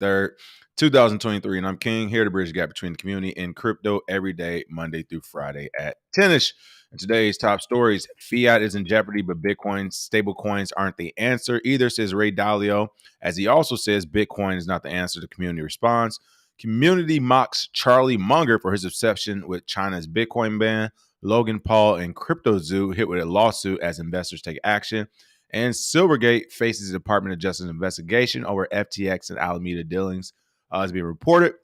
3rd, 2023. And I'm King, here to bridge the gap between the community and crypto every day, Monday through Friday at 10ish. And today's top stories: fiat is in jeopardy, but Bitcoin stable coins aren't the answer either, says Ray Dalio, as he also says Bitcoin is not the answer to community response. Community mocks Charlie Munger for his obsession with China's Bitcoin ban. Logan Paul and Crypto Zoo hit with a lawsuit as investors take action. And Silvergate faces the Department of Justice investigation over FTX and Alameda dealings, as being reported.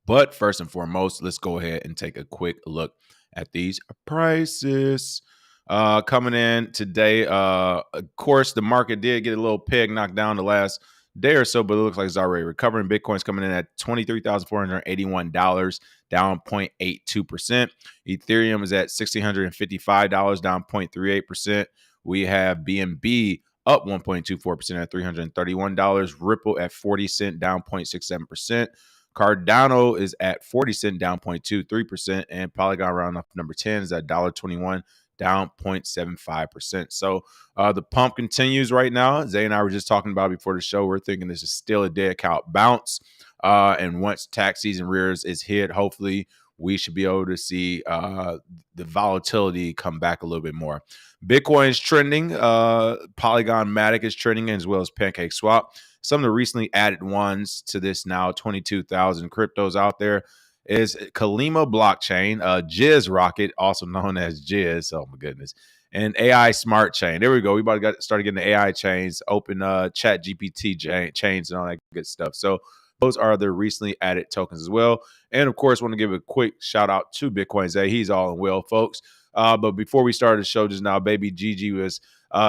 But first and foremost, let's go ahead and take a quick look at these prices. Coming in today, of course, the market did get a little peg knocked down the last day or so, but it looks like it's already recovering. Bitcoin's coming in at $23,481, down 0.82%. Ethereum is at $1,655, down 0.38%. We have BNB up 1.24% at $331. Ripple at 40 cents, down 0.67%. Cardano is at 40 cents, down 0.23%. And Polygon round up number 10 is at $1.21, down 0.75%. So the pump continues right now. Zay and I were just talking about it before the show. We're thinking this is still a dead cow bounce. And once tax season rears is hit, hopefully we should be able to see the volatility come back a little bit more. Bitcoin's trending. Polygon Matic is trending, as well as Pancake Swap. Some of the recently added ones to this now 22,000 cryptos out there is Kalima blockchain, Jizz Rocket, also known as Jizz. Oh my goodness. And AI Smart Chain. There we go. We about to started getting the AI chains, open chat GPT chains and all that good stuff. So those are the recently added tokens as well. And of course, want to give a quick shout out to Bitcoin Zay. He's all in well, folks. But before we started the show just now, baby Gigi was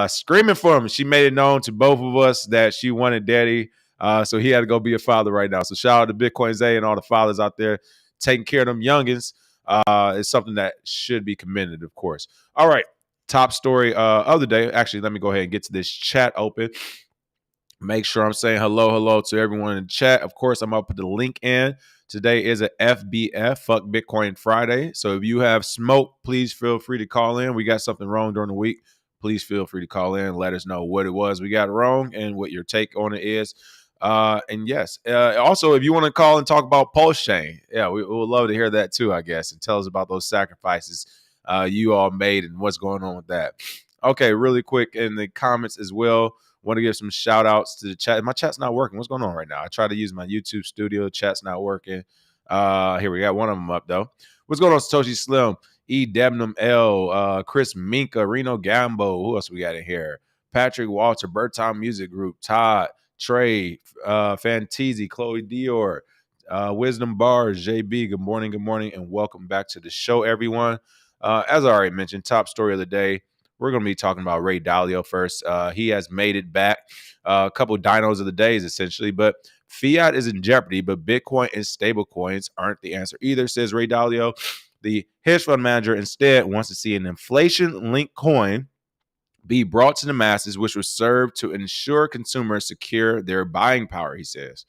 screaming for him. She made it known to both of us that she wanted daddy. So he had to go be a father right now. So shout out to Bitcoin Zay and all the fathers out there taking care of them youngins. Is something that should be commended, of course. All right. Top story of the day. Actually, let me go ahead and get to this chat open. Make sure I'm saying hello to everyone in the chat. Of course, I'm going to put the link in. Today is a FBF, Fuck Bitcoin Friday. So if you have smoke, please feel free to call in. We got something wrong during the week. Please feel free to call in. Let us know what it was we got wrong and what your take on it is. And yes, also, if you want to call and talk about PulseChain, yeah, we would love to hear that too, I guess, and tell us about those sacrifices you all made and what's going on with that. Okay, really quick in the comments as well. Want to give some shout outs to the chat. My chat's not working. What's going on right now? I try to use my YouTube studio. Chat's not working. Here we got one of them up though. What's going on, Satoshi Slim? E. Debnam L. Chris Minka, Reno Gambo. Who else we got in here? Patrick Walter, Bird Music Group, Todd, Trey, Fanteezy, Chloe Dior, Wisdom Bars, JB. Good morning, and welcome back to the show, everyone. As I already mentioned, top story of the day. We're going to be talking about Ray Dalio first. He has made it back. A couple of dinos of the days, essentially. But fiat is in jeopardy, but Bitcoin and stable coins aren't the answer either, says Ray Dalio. The hedge fund manager instead wants to see an inflation-linked coin be brought to the masses, which will serve to ensure consumers secure their buying power, he says.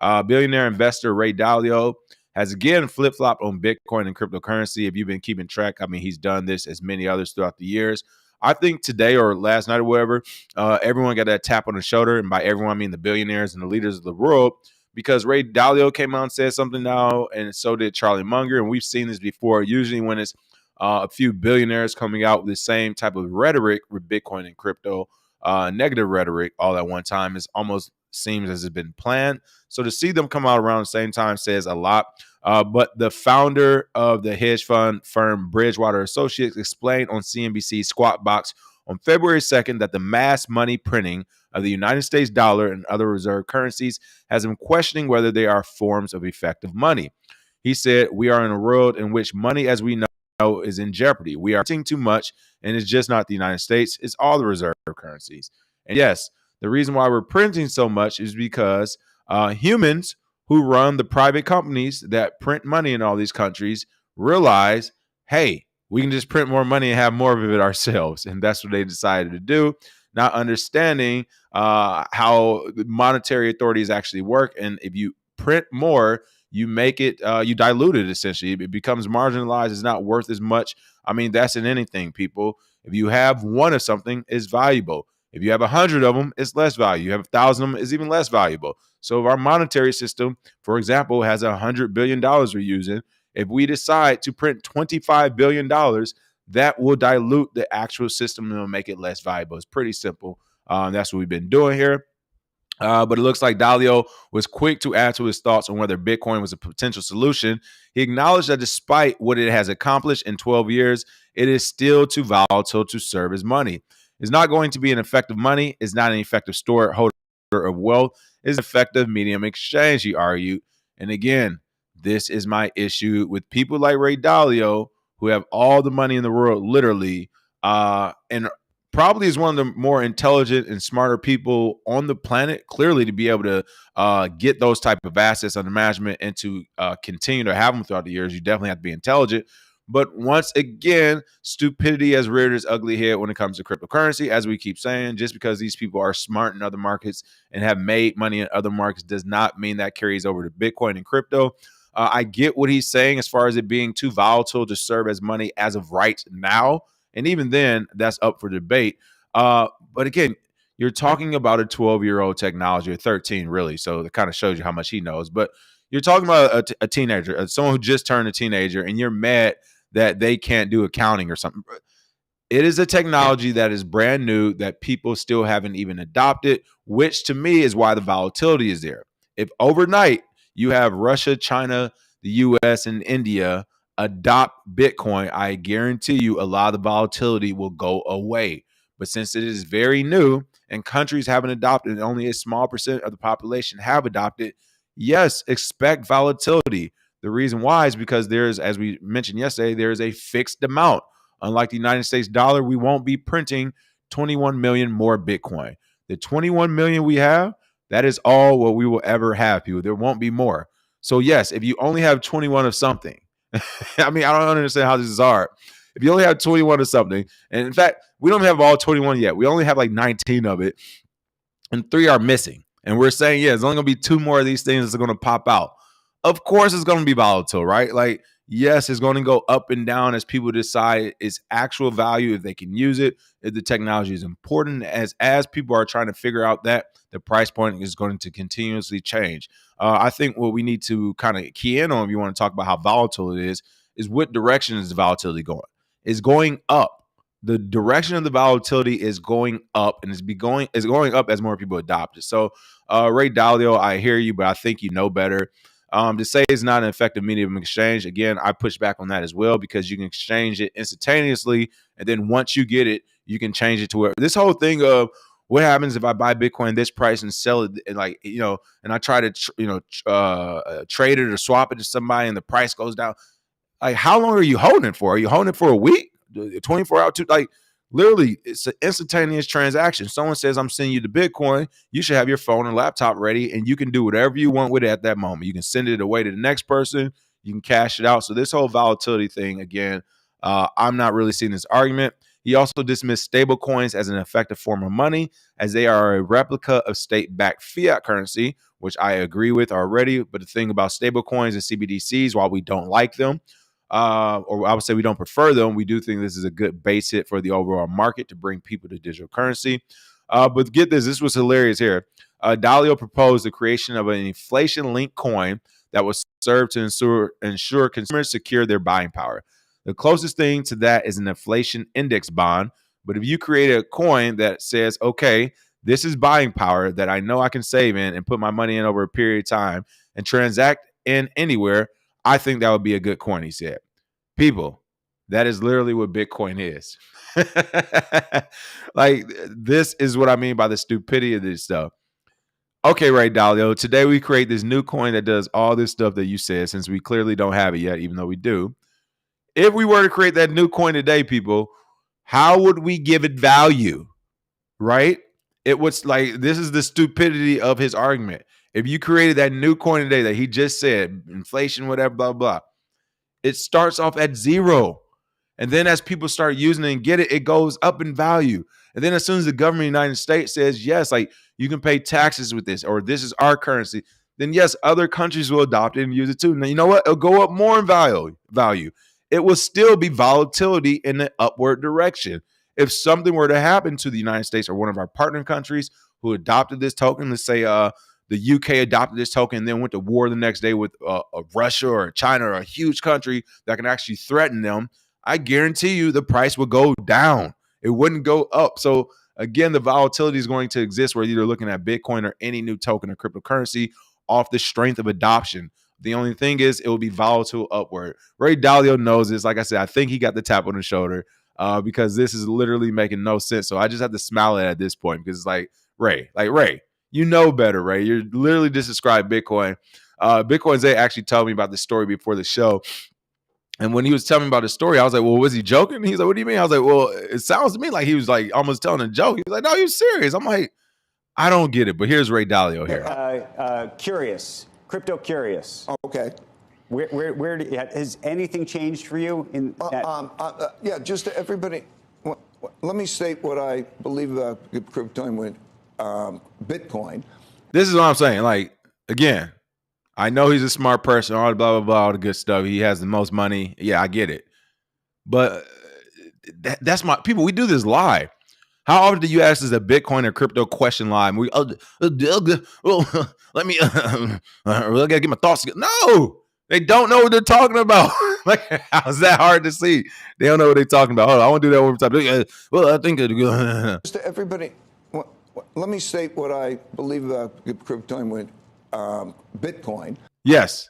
Billionaire investor Ray Dalio has again flip-flopped on Bitcoin and cryptocurrency. If you've been keeping track, I mean, he's done this as many others throughout the years. I think today or last night or whatever, everyone got that tap on the shoulder. And by everyone, I mean the billionaires and the leaders of the world, because Ray Dalio came out and said something now, and so did Charlie Munger. And we've seen this before. Usually when it's a few billionaires coming out with the same type of rhetoric with Bitcoin and crypto, negative rhetoric all at one time, it almost seems as it's been planned. So to see them come out around the same time says a lot. But the founder of the hedge fund firm Bridgewater Associates explained on CNBC's Squawk Box on February 2nd that the mass money printing of the United States dollar and other reserve currencies has him questioning whether they are forms of effective money. He said, "We are in a world in which money as we know is in jeopardy. We are printing too much, and it's just not the United States. It's all the reserve currencies." And yes, the reason why we're printing so much is because humans who run the private companies that print money in all these countries realize, hey, we can just print more money and have more of it ourselves. And that's what they decided to do, not understanding how monetary authorities actually work. And if you print more, you make it, you dilute it essentially. It becomes marginalized. It's not worth as much. I mean, that's in anything, people. If you have one of something, it's valuable. If you have 100 of them, it's less value. You have 1,000 of them, it's even less valuable. So if our monetary system, for example, has $100 billion we're using, if we decide to print $25 billion, that will dilute the actual system and will make it less valuable. It's pretty simple. That's what we've been doing here. But it looks like Dalio was quick to add to his thoughts on whether Bitcoin was a potential solution. He acknowledged that despite what it has accomplished in 12 years, it is still too volatile to serve as money. It's not going to be an effective money. It's not an effective holder of wealth. It's an effective medium exchange, he argued. And again, this is my issue with people like Ray Dalio, who have all the money in the world, literally, and probably is one of the more intelligent and smarter people on the planet, clearly, to be able to get those type of assets under management and to continue to have them throughout the years. You definitely have to be intelligent. But once again, stupidity has reared its ugly head when it comes to cryptocurrency. As we keep saying, just because these people are smart in other markets and have made money in other markets does not mean that carries over to Bitcoin and crypto. I get what he's saying as far as it being too volatile to serve as money as of right now. And even then, that's up for debate. But again, you're talking about a 12-year-old technology, or 13 really. So it kind of shows you how much he knows. But you're talking about a teenager, someone who just turned a teenager, and you're mad that they can't do accounting or something. It is a technology that is brand new that people still haven't even adopted, which to me is why the volatility is there. If overnight you have Russia, China, the US, and India adopt Bitcoin, I guarantee you a lot of the volatility will go away. But since it is very new and countries haven't adopted, and only a small percent of the population have adopted, yes, expect volatility. The reason why is because there's, as we mentioned yesterday, there is a fixed amount. Unlike the United States dollar, we won't be printing 21 million more Bitcoin. The 21 million we have, that is all what we will ever have, people. There won't be more. So yes, if you only have 21 of something, I mean, I don't understand how this is hard. If you only have 21 of something, and in fact, we don't have all 21 yet. We only have like 19 of it, and 3 are missing. And we're saying, yeah, there's only going to be 2 more of these things that's going to pop out. Of course, it's going to be volatile, right? Like, yes, it's going to go up and down as people decide its actual value, if they can use it, if the technology is important. As people are trying to figure out that, the price point is going to continuously change. I think what we need to kind of key in on, if you want to talk about how volatile it is what direction is the volatility going? It's going up. The direction of the volatility is going up, and it's going up as more people adopt it. So, Ray Dalio, I hear you, but I think you know better. To say it's not an effective medium of exchange, again, I push back on that as well, because you can exchange it instantaneously, and then once you get it, you can change it to where this whole thing of what happens if I buy Bitcoin this price and sell it, and like, and I try to trade it or swap it to somebody, and the price goes down. Like, how long are you holding it for? Are you holding it for a week, 24 hours? Like, literally, it's an instantaneous transaction. Someone says, I'm sending you the Bitcoin. You should have your phone and laptop ready, and you can do whatever you want with it at that moment. You can send it away to the next person. You can cash it out. So this whole volatility thing, again, I'm not really seeing this argument. He also dismissed stable coins as an effective form of money, as they are a replica of state-backed fiat currency, which I agree with already. But the thing about stable coins and CBDCs, while we don't like them, or I would say we don't prefer them, we do think this is a good base hit for the overall market to bring people to digital currency. But get this was hilarious here. Dalio proposed the creation of an inflation-linked coin that will serve to ensure consumers secure their buying power. The closest thing to that is an inflation index bond. But if you create a coin that says, okay, this is buying power that I know I can save in and put my money in over a period of time and transact in anywhere, I think that would be a good coin, he said. People, that is literally what Bitcoin is. Like, this is what I mean by the stupidity of this stuff. Okay, Ray Dalio, today we create this new coin that does all this stuff that you said, since we clearly don't have it yet, even though we do. If we were to create that new coin today, people, how would we give it value? Right? It was like, this is the stupidity of his argument. If you created that new coin today that he just said, inflation, whatever, blah, blah, it starts off at 0. And then as people start using it and get it, it goes up in value. And then as soon as the government of the United States says, yes, like, you can pay taxes with this, or this is our currency, then yes, other countries will adopt it and use it too. Now, you know what? It'll go up more in value. It will still be volatility in the upward direction. if something were to happen to the United States or one of our partner countries who adopted this token, let's say the UK adopted this token and then went to war the next day with Russia or China or a huge country that can actually threaten them, I guarantee you the price would go down. It wouldn't go up. So again, the volatility is going to exist whether you're looking at Bitcoin or any new token or cryptocurrency off the strength of adoption. The only thing is it will be volatile upward. Ray Dalio knows this. Like I said, I think he got the tap on the shoulder because this is literally making no sense. So I just have to smile at this point because it's like, Ray, you know better, Ray. You're literally just described Bitcoin. Bitcoin Zay actually told me about this story before the show. And when he was telling me about the story, I was like, well, was he joking? He's like, what do you mean? I was like, well, it sounds to me like he was like almost telling a joke. He was like, no, he was serious. I'm like, I don't get it. But here's Ray Dalio here. Curious, crypto curious. Okay. Where has anything changed for you in that? Yeah, just to everybody, let me state what I believe about crypto with Bitcoin. This is what I'm saying. Like, again, I know he's a smart person, all the blah, blah, blah, all the good stuff. He has the most money. Yeah, I get it. But that's my people. We do this live. How often do you ask us a Bitcoin or crypto question live? We let me I gotta get my thoughts together. No, they don't know what they're talking about. Like, how's that hard to see? They don't know what they're talking about. Hold on, I want to do that one more time. Well, I think just to everybody, let me state what I believe about crypto with Bitcoin. Yes.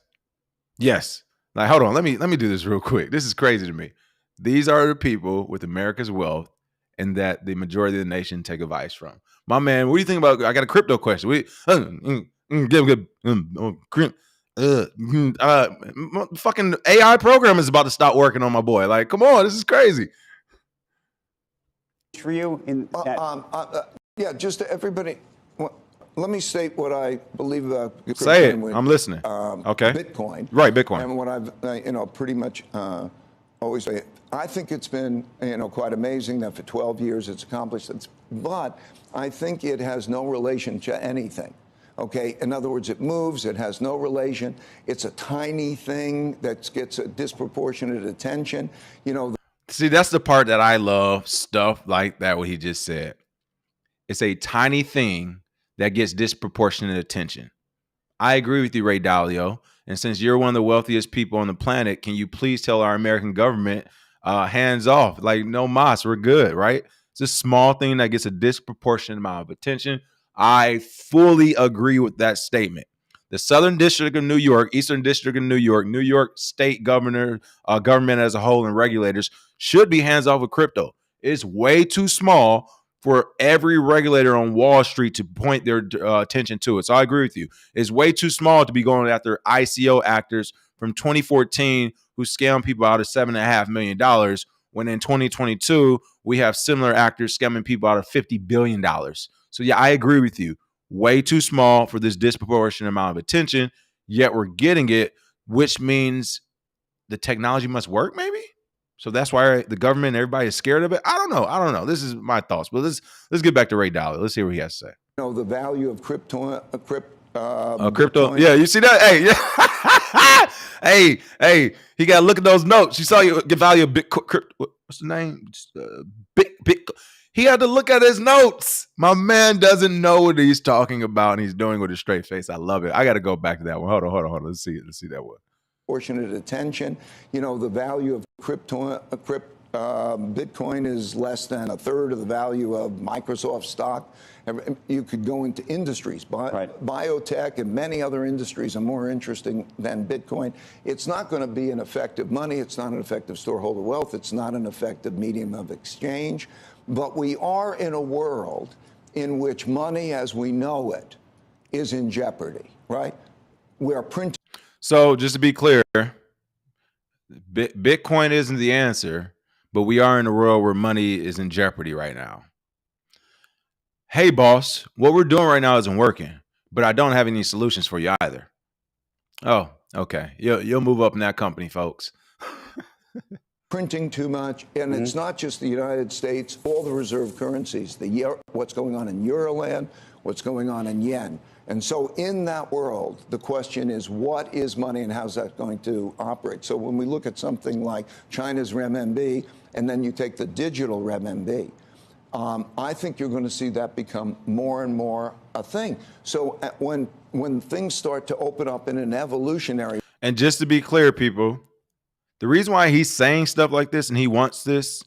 Like, hold on, let me do this real quick. This is crazy to me. These are the people with America's wealth and that the majority of the nation take advice from. My man, what do you think about? I got a crypto question. Fucking AI program is about to stop working on my boy. Like, come on, this is crazy. For you in that? Yeah, just to everybody. Let me state what I believe about. Say it. I'm listening. Okay. Bitcoin. Right, Bitcoin. And what I've, pretty much always say, I think it's been, quite amazing that for 12 years it's accomplished this. But I think it has no relation to anything. Okay. In other words, it moves. It has no relation. It's a tiny thing that gets a disproportionate attention. See, that's the part that I love. Stuff like that. What he just said. It's a tiny thing that gets disproportionate attention. I agree with you, Ray Dalio. And since you're one of the wealthiest people on the planet, can you please tell our American government, hands off, like no mas, we're good, right? It's a small thing that gets a disproportionate amount of attention. I fully agree with that statement. The Southern District of New York, Eastern District of New York State government as a whole, and regulators should be hands off with crypto. It's way too small for every regulator on Wall Street to point their attention to it. So I agree with you. It's way too small to be going after ICO actors from 2014 who scammed people out of $7.5 million, when in 2022, we have similar actors scamming people out of $50 billion. So yeah, I agree with you. Way too small for this disproportionate amount of attention, yet we're getting it, which means the technology must work, maybe? So that's why the government and everybody is scared of it. I don't know. This is my thoughts. But let's get back to Ray Dalio. Let's hear what he has to say. The value of crypto. Crypto. Yeah, you see that? Hey, hey, he got to look at those notes. You saw you get value of Bitcoin. What's the name? He had to look at his notes. My man doesn't know what he's talking about, and he's doing it with a straight face. I love it. I got to go back to that one. Hold on. Let's see that one. Proportionate attention. The value of Bitcoin is less than a third of the value of Microsoft stock. You could go into industries, biotech and many other industries are more interesting than Bitcoin. It's not going to be an effective money. It's not an effective storeholder wealth. It's not an effective medium of exchange. But we are in a world in which money as we know it is in jeopardy, right? We are printing. So just to be clear, Bitcoin isn't the answer, but we are in a world where money is in jeopardy right now. Hey, boss, what we're doing right now isn't working, but I don't have any solutions for you either. Oh, okay. You'll move up in that company, folks. Printing too much, and it's not just the United States, all the reserve currencies, what's going on in Euroland, what's going on in yen. And so in that world, the question is, what is money and how's that going to operate? So when we look at something like China's renminbi, and then you take the digital renminbi, I think you're going to see that become more and more a thing. So when things start to open up in an evolutionary. And just to be clear, people, the reason why he's saying stuff like this and he wants this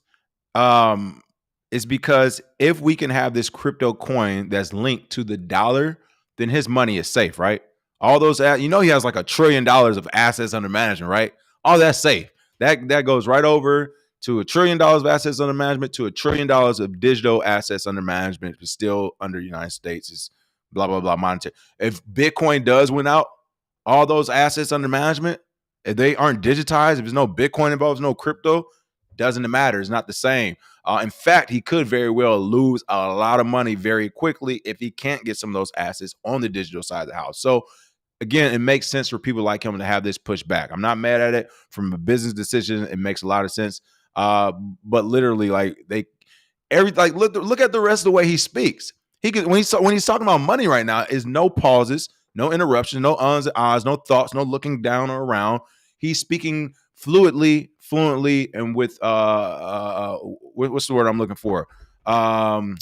is because if we can have this crypto coin that's linked to the dollar, then his money is safe, right? All those, he has like $1 trillion of assets under management, right? All that's safe. That goes right over to $1 trillion of assets under management to $1 trillion of digital assets under management, but still under the United States is blah, blah, blah monetary. If Bitcoin does win out, all those assets under management, if they aren't digitized, if there's no Bitcoin involved, no crypto, doesn't matter. It's not the same. In fact, he could very well lose a lot of money very quickly if he can't get some of those assets on the digital side of the house. So again, it makes sense for people like him to have this pushed back. I'm not mad at it. From a business decision, it makes a lot of sense. But literally, like look at the rest of the way he speaks. He could when he's talking about money right now, is no pauses, no interruptions, no uhs and ahs, no thoughts, no looking down or around. He's speaking fluently, and with what's the word I'm looking for? I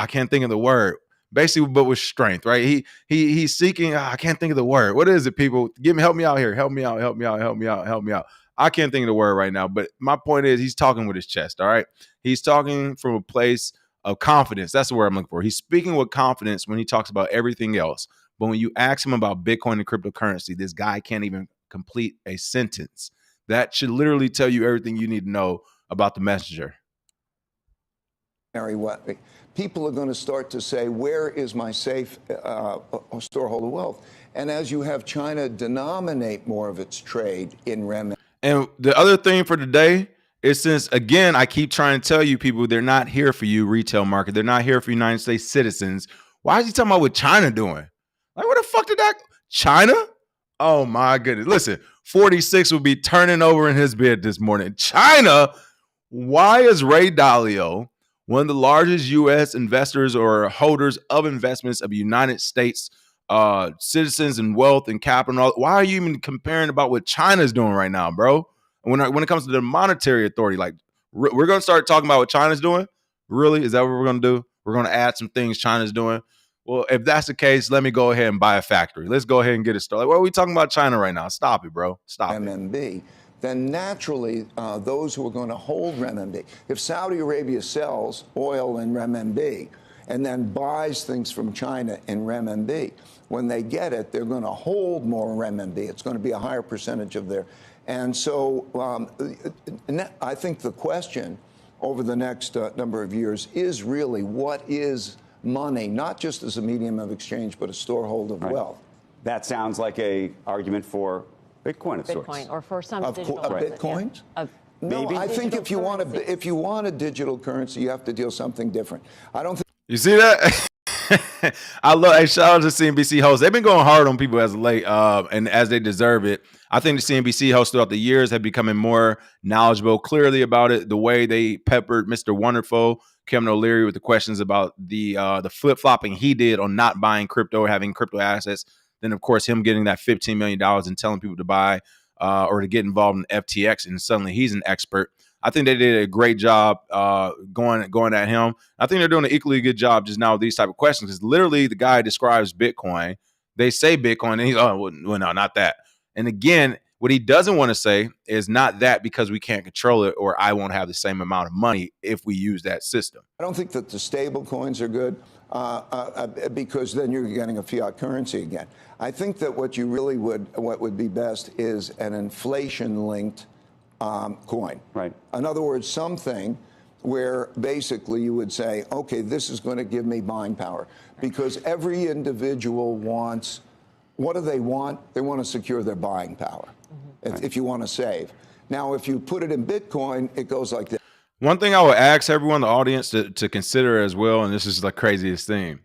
can't think of the word. Basically, but with strength, right? He's seeking. I can't think of the word. What is it, people? Help me out here. Help me out. I can't think of the word right now. But my point is, he's talking with his chest. All right, he's talking from a place of confidence. That's the word I'm looking for. He's speaking with confidence when he talks about everything else. But when you ask him about Bitcoin and cryptocurrency, this guy can't even complete a sentence. That should literally tell you everything you need to know about the messenger. People are going to start to say, where is my safe storehold of wealth? And as you have China denominate more of its trade in renminbi. And the other thing for today is, since, again, I keep trying to tell you people, they're not here for you, retail market. They're not here for United States citizens. Why is he talking about what China doing? Like, what the fuck did that? China? Oh, my goodness. Listen, 46 will be turning over in his bed this morning. China? Why is Ray Dalio, one of the largest U.S. investors or holders of investments of United States citizens and wealth and capital, why are you even comparing about what China's doing right now, bro? When it comes to the monetary authority, like, we're going to start talking about what China's doing? Really? Is that what we're going to do? We're going to add some things China's doing? Well, if that's the case, let me go ahead and buy a factory. Let's go ahead and get it started. What are we talking about China right now? Stop it, bro. Stop RMB. Then naturally, those who are going to hold renminbi, if Saudi Arabia sells oil in renminbi and then buys things from China in renminbi, when they get it, they're going to hold more renminbi. It's going to be a higher percentage of their. And so I think the question over the next number of years is really, what is money, not just as a medium of exchange, but a storehold of wealth? That sounds like a argument for Bitcoin of sorts. Bitcoin, or for some digital Bitcoins? Yeah. No, I think if you want a digital currency, you have to deal something different. I don't think. You see that? Hey, shout out to CNBC hosts. They've been going hard on people as of late, and as they deserve it. I think the CNBC hosts throughout the years have becoming more knowledgeable, clearly about it. The way they peppered Mr. Wonderful, Kevin O'Leary, with the questions about the flip-flopping he did on not buying crypto or having crypto assets. Then, of course, him getting that $15 million and telling people to buy or to get involved in FTX, and suddenly he's an expert. I think they did a great job going at him. I think they're doing an equally good job just now with these type of questions, because literally the guy describes Bitcoin. They say Bitcoin, and he's, well, no, not that. And again, what he doesn't want to say is not that because we can't control it, or I won't have the same amount of money if we use that system. I don't think that the stable coins are good because then you're getting a fiat currency again. I think that what would be best is an inflation-linked coin. Right. In other words, something where basically you would say, okay, this is going to give me buying power, because every individual wants. What do they want? They want to secure their buying power. If you want to save. Now, if you put it in Bitcoin, it goes like this. One thing I would ask everyone in the audience to consider as well, and this is the craziest thing.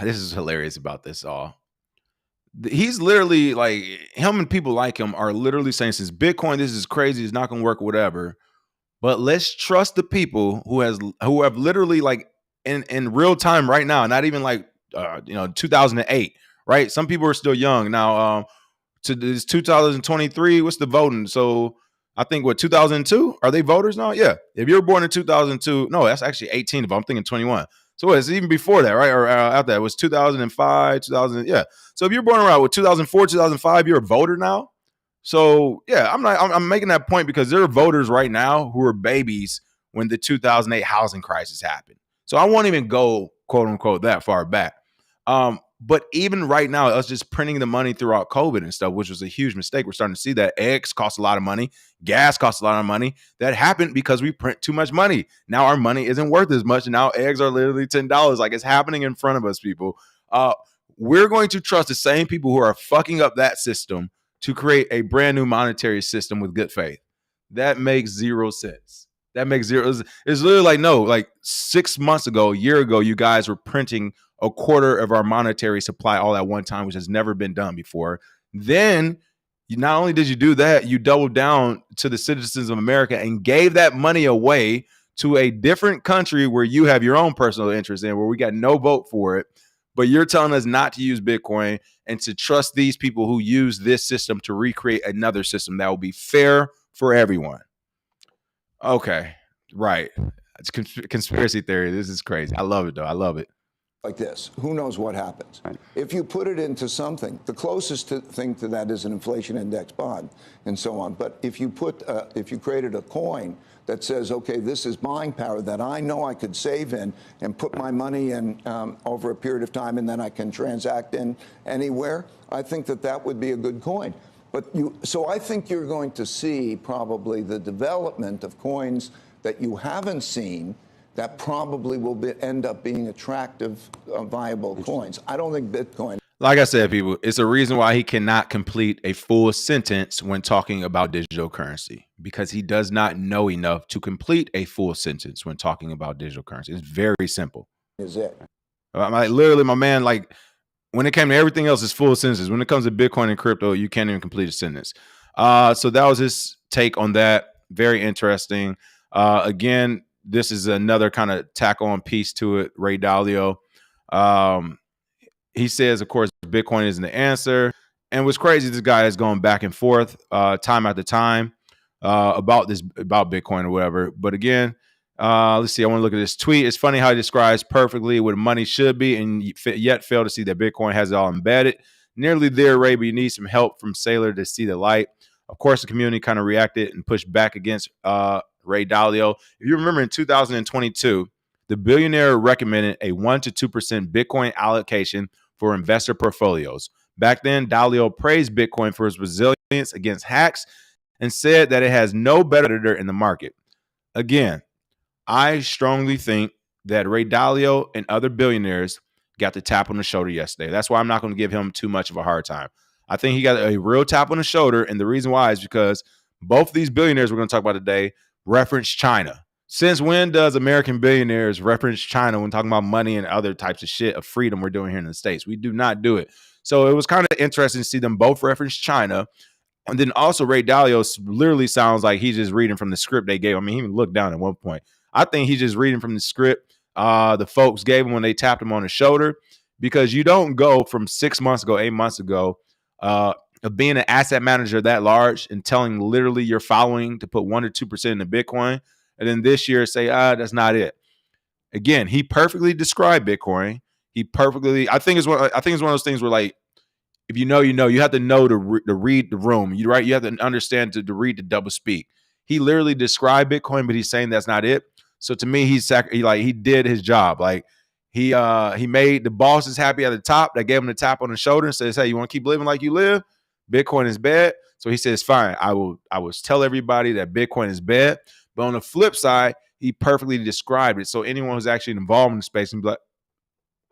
This is hilarious about this all. He's literally, like, him and people like him are literally saying, since Bitcoin, this is crazy, it's not going to work, whatever. But let's trust the people who have literally, like, in real time right now, not even like 2008, right? Some people are still young now. To this 2023, what's the voting? So I think 2002? Are they voters now? Yeah. If you were born in 2002, no, that's actually 18. If I'm thinking 21. So it's even before that, right? Or after that, it was 2005, 2000. Yeah. So if you're born around with 2004, 2005, you're a voter now. So yeah, I'm making that point because there are voters right now who are babies when the 2008 housing crisis happened. So I won't even go quote unquote that far back. But even right now, us just printing the money throughout COVID and stuff, which was a huge mistake. We're starting to see that eggs cost a lot of money. Gas costs a lot of money. That happened because we print too much money. Now our money isn't worth as much. And now eggs are literally $10. Like, it's happening in front of us, people. We're going to trust the same people who are fucking up that system to create a brand new monetary system with good faith. That makes zero sense. That makes zero. It's literally like, no, like 6 months ago, a year ago, you guys were printing a quarter of our monetary supply all at one time, which has never been done before. Then not only did you do that, you doubled down to the citizens of America and gave that money away to a different country where you have your own personal interest in, where we got no vote for it. But you're telling us not to use Bitcoin and to trust these people who use this system to recreate another system that will be fair for everyone. Okay, right. It's conspiracy theory. This is crazy. I love it, though. I love it. Like this, who knows what happens? Right. If you put it into something, the closest thing to that is an inflation index bond and so on. But if you created a coin that says, okay, this is buying power that I know I could save in and put my money in over a period of time, and then I can transact in anywhere, I think that would be a good coin. So I think you're going to see probably the development of coins that you haven't seen that probably will end up being attractive, viable coins. I don't think Bitcoin. Like I said, people, it's a reason why he cannot complete a full sentence when talking about digital currency, because he does not know enough to complete a full sentence when talking about digital currency. It's very simple. Is it? Literally, my man, like, when it came to everything else, it's full sentences. When it comes to Bitcoin and crypto, you can't even complete a sentence. So that was his take on that. Very interesting. Again, this is another kind of tack on piece to it. Ray Dalio. He says, of course, Bitcoin isn't the answer. And what's crazy, this guy is going back and forth time after time about Bitcoin or whatever. But again, let's see. I want to look at this tweet. It's funny how he describes perfectly what money should be and yet fail to see that Bitcoin has it all embedded. Nearly there, Ray, but you need some help from Saylor to see the light. Of course, the community kind of reacted and pushed back against Ray Dalio. If you remember, in 2022, the billionaire recommended a 1% to 2% Bitcoin allocation for investor portfolios. Back then, Dalio praised Bitcoin for its resilience against hacks and said that it has no better competitor in the market. Again, I strongly think that Ray Dalio and other billionaires got the tap on the shoulder yesterday. That's why I'm not going to give him too much of a hard time. I think he got a real tap on the shoulder, and the reason why is because both of these billionaires we're going to talk about today reference China. Since when does American billionaires reference China when talking about money and other types of shit of freedom we're doing here in the States? We do not do it. So it was kind of interesting to see them both reference China. And then also Ray Dalio literally sounds like he's just reading from the script they gave him. I mean, he even looked down at one point. I think he's just reading from the script the folks gave him when they tapped him on the shoulder, because you don't go from 6 months ago, 8 months ago, of being an asset manager that large and telling literally your following to put 1 or 2% into Bitcoin, and then this year say, that's not it. Again, he perfectly described Bitcoin. I think it's one of those things where, like, if you know, you have to know to read the room. You have to understand to read the double speak. He literally described Bitcoin, but he's saying that's not it. So to me, he did his job. Like, he made the bosses happy at the top. That gave him the tap on the shoulder and says, hey, you want to keep living like you live? Bitcoin is bad. So he says, fine, I will tell everybody that Bitcoin is bad. But on the flip side, he perfectly described it. So anyone who's actually involved in the space can be like,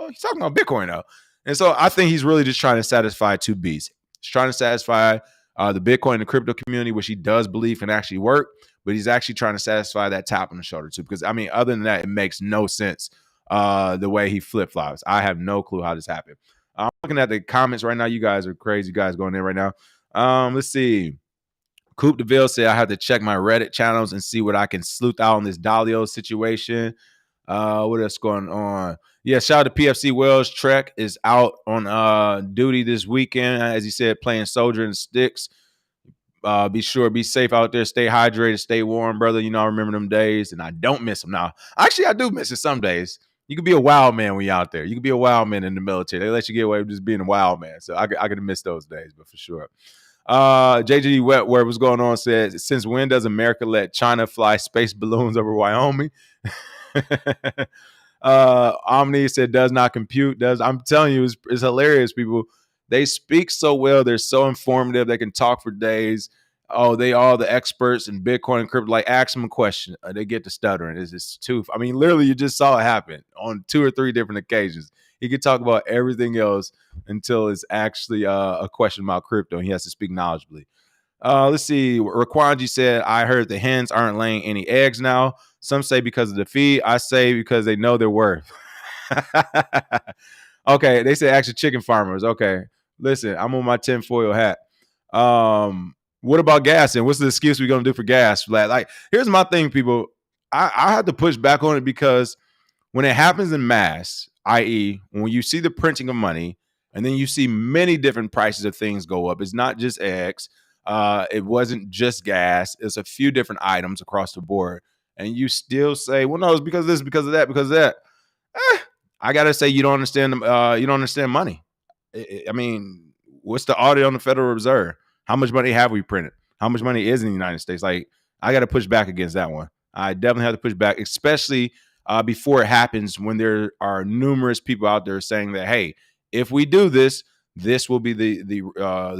oh, he's talking about Bitcoin now. And so I think he's really just trying to satisfy two beats. He's trying to satisfy the Bitcoin and the crypto community, which he does believe can actually work. But he's actually trying to satisfy that tap on the shoulder too. Because, I mean, other than that, it makes no sense the way he flip-flops. I have no clue how this happened. I'm looking at the comments right now. You guys are crazy guys going in right now. Let's see. Coop DeVille said, I have to check my Reddit channels and see what I can sleuth out on this Dalio situation. What else going on? Yeah, shout out to PFC Wells. Trek is out on duty this weekend, as he said, playing soldier and sticks. Be sure, be safe out there. Stay hydrated, stay warm, brother. You know, I remember them days, and I don't miss them now. Actually, I do miss it some days. You can be a wild man when you're out there. You can be a wild man in the military. They let you get away with just being a wild man. So I could miss those days, but for sure. JG Wetware, what's going on, says, since when does America let China fly space balloons over Wyoming? Omni said does not compute. I'm telling you, it's hilarious, people. They speak so well. They're so informative. They can talk for days. Oh, they all the experts in Bitcoin and crypto. Like, ask them a question, they get to stuttering. It's too. I mean, literally, you just saw it happen on 2 or 3 different occasions. He could talk about everything else until it's actually a question about crypto, and he has to speak knowledgeably. Let's see. Raquanji said, I heard the hens aren't laying any eggs now. Some say because of the fee. I say because they know their worth. Okay, they say actually chicken farmers. Okay, listen, I'm on my tinfoil hat. What about gas? And what's the excuse we're gonna do for gas? Like, here's my thing, people. I have to push back on it because when it happens in mass, i.e., when you see the printing of money, and then you see many different prices of things go up. It's not just eggs. It wasn't just gas. It's a few different items across the board, and you still say, "Well, no, it's because of this, because of that, because of that." I gotta say, you don't understand. You don't understand money. I mean, what's the audit on the Federal Reserve? How much money have we printed? How much money is in the United States? Like, I got to push back against that one. I definitely have to push back, especially before it happens, when there are numerous people out there saying that, hey, if we do this, this will be the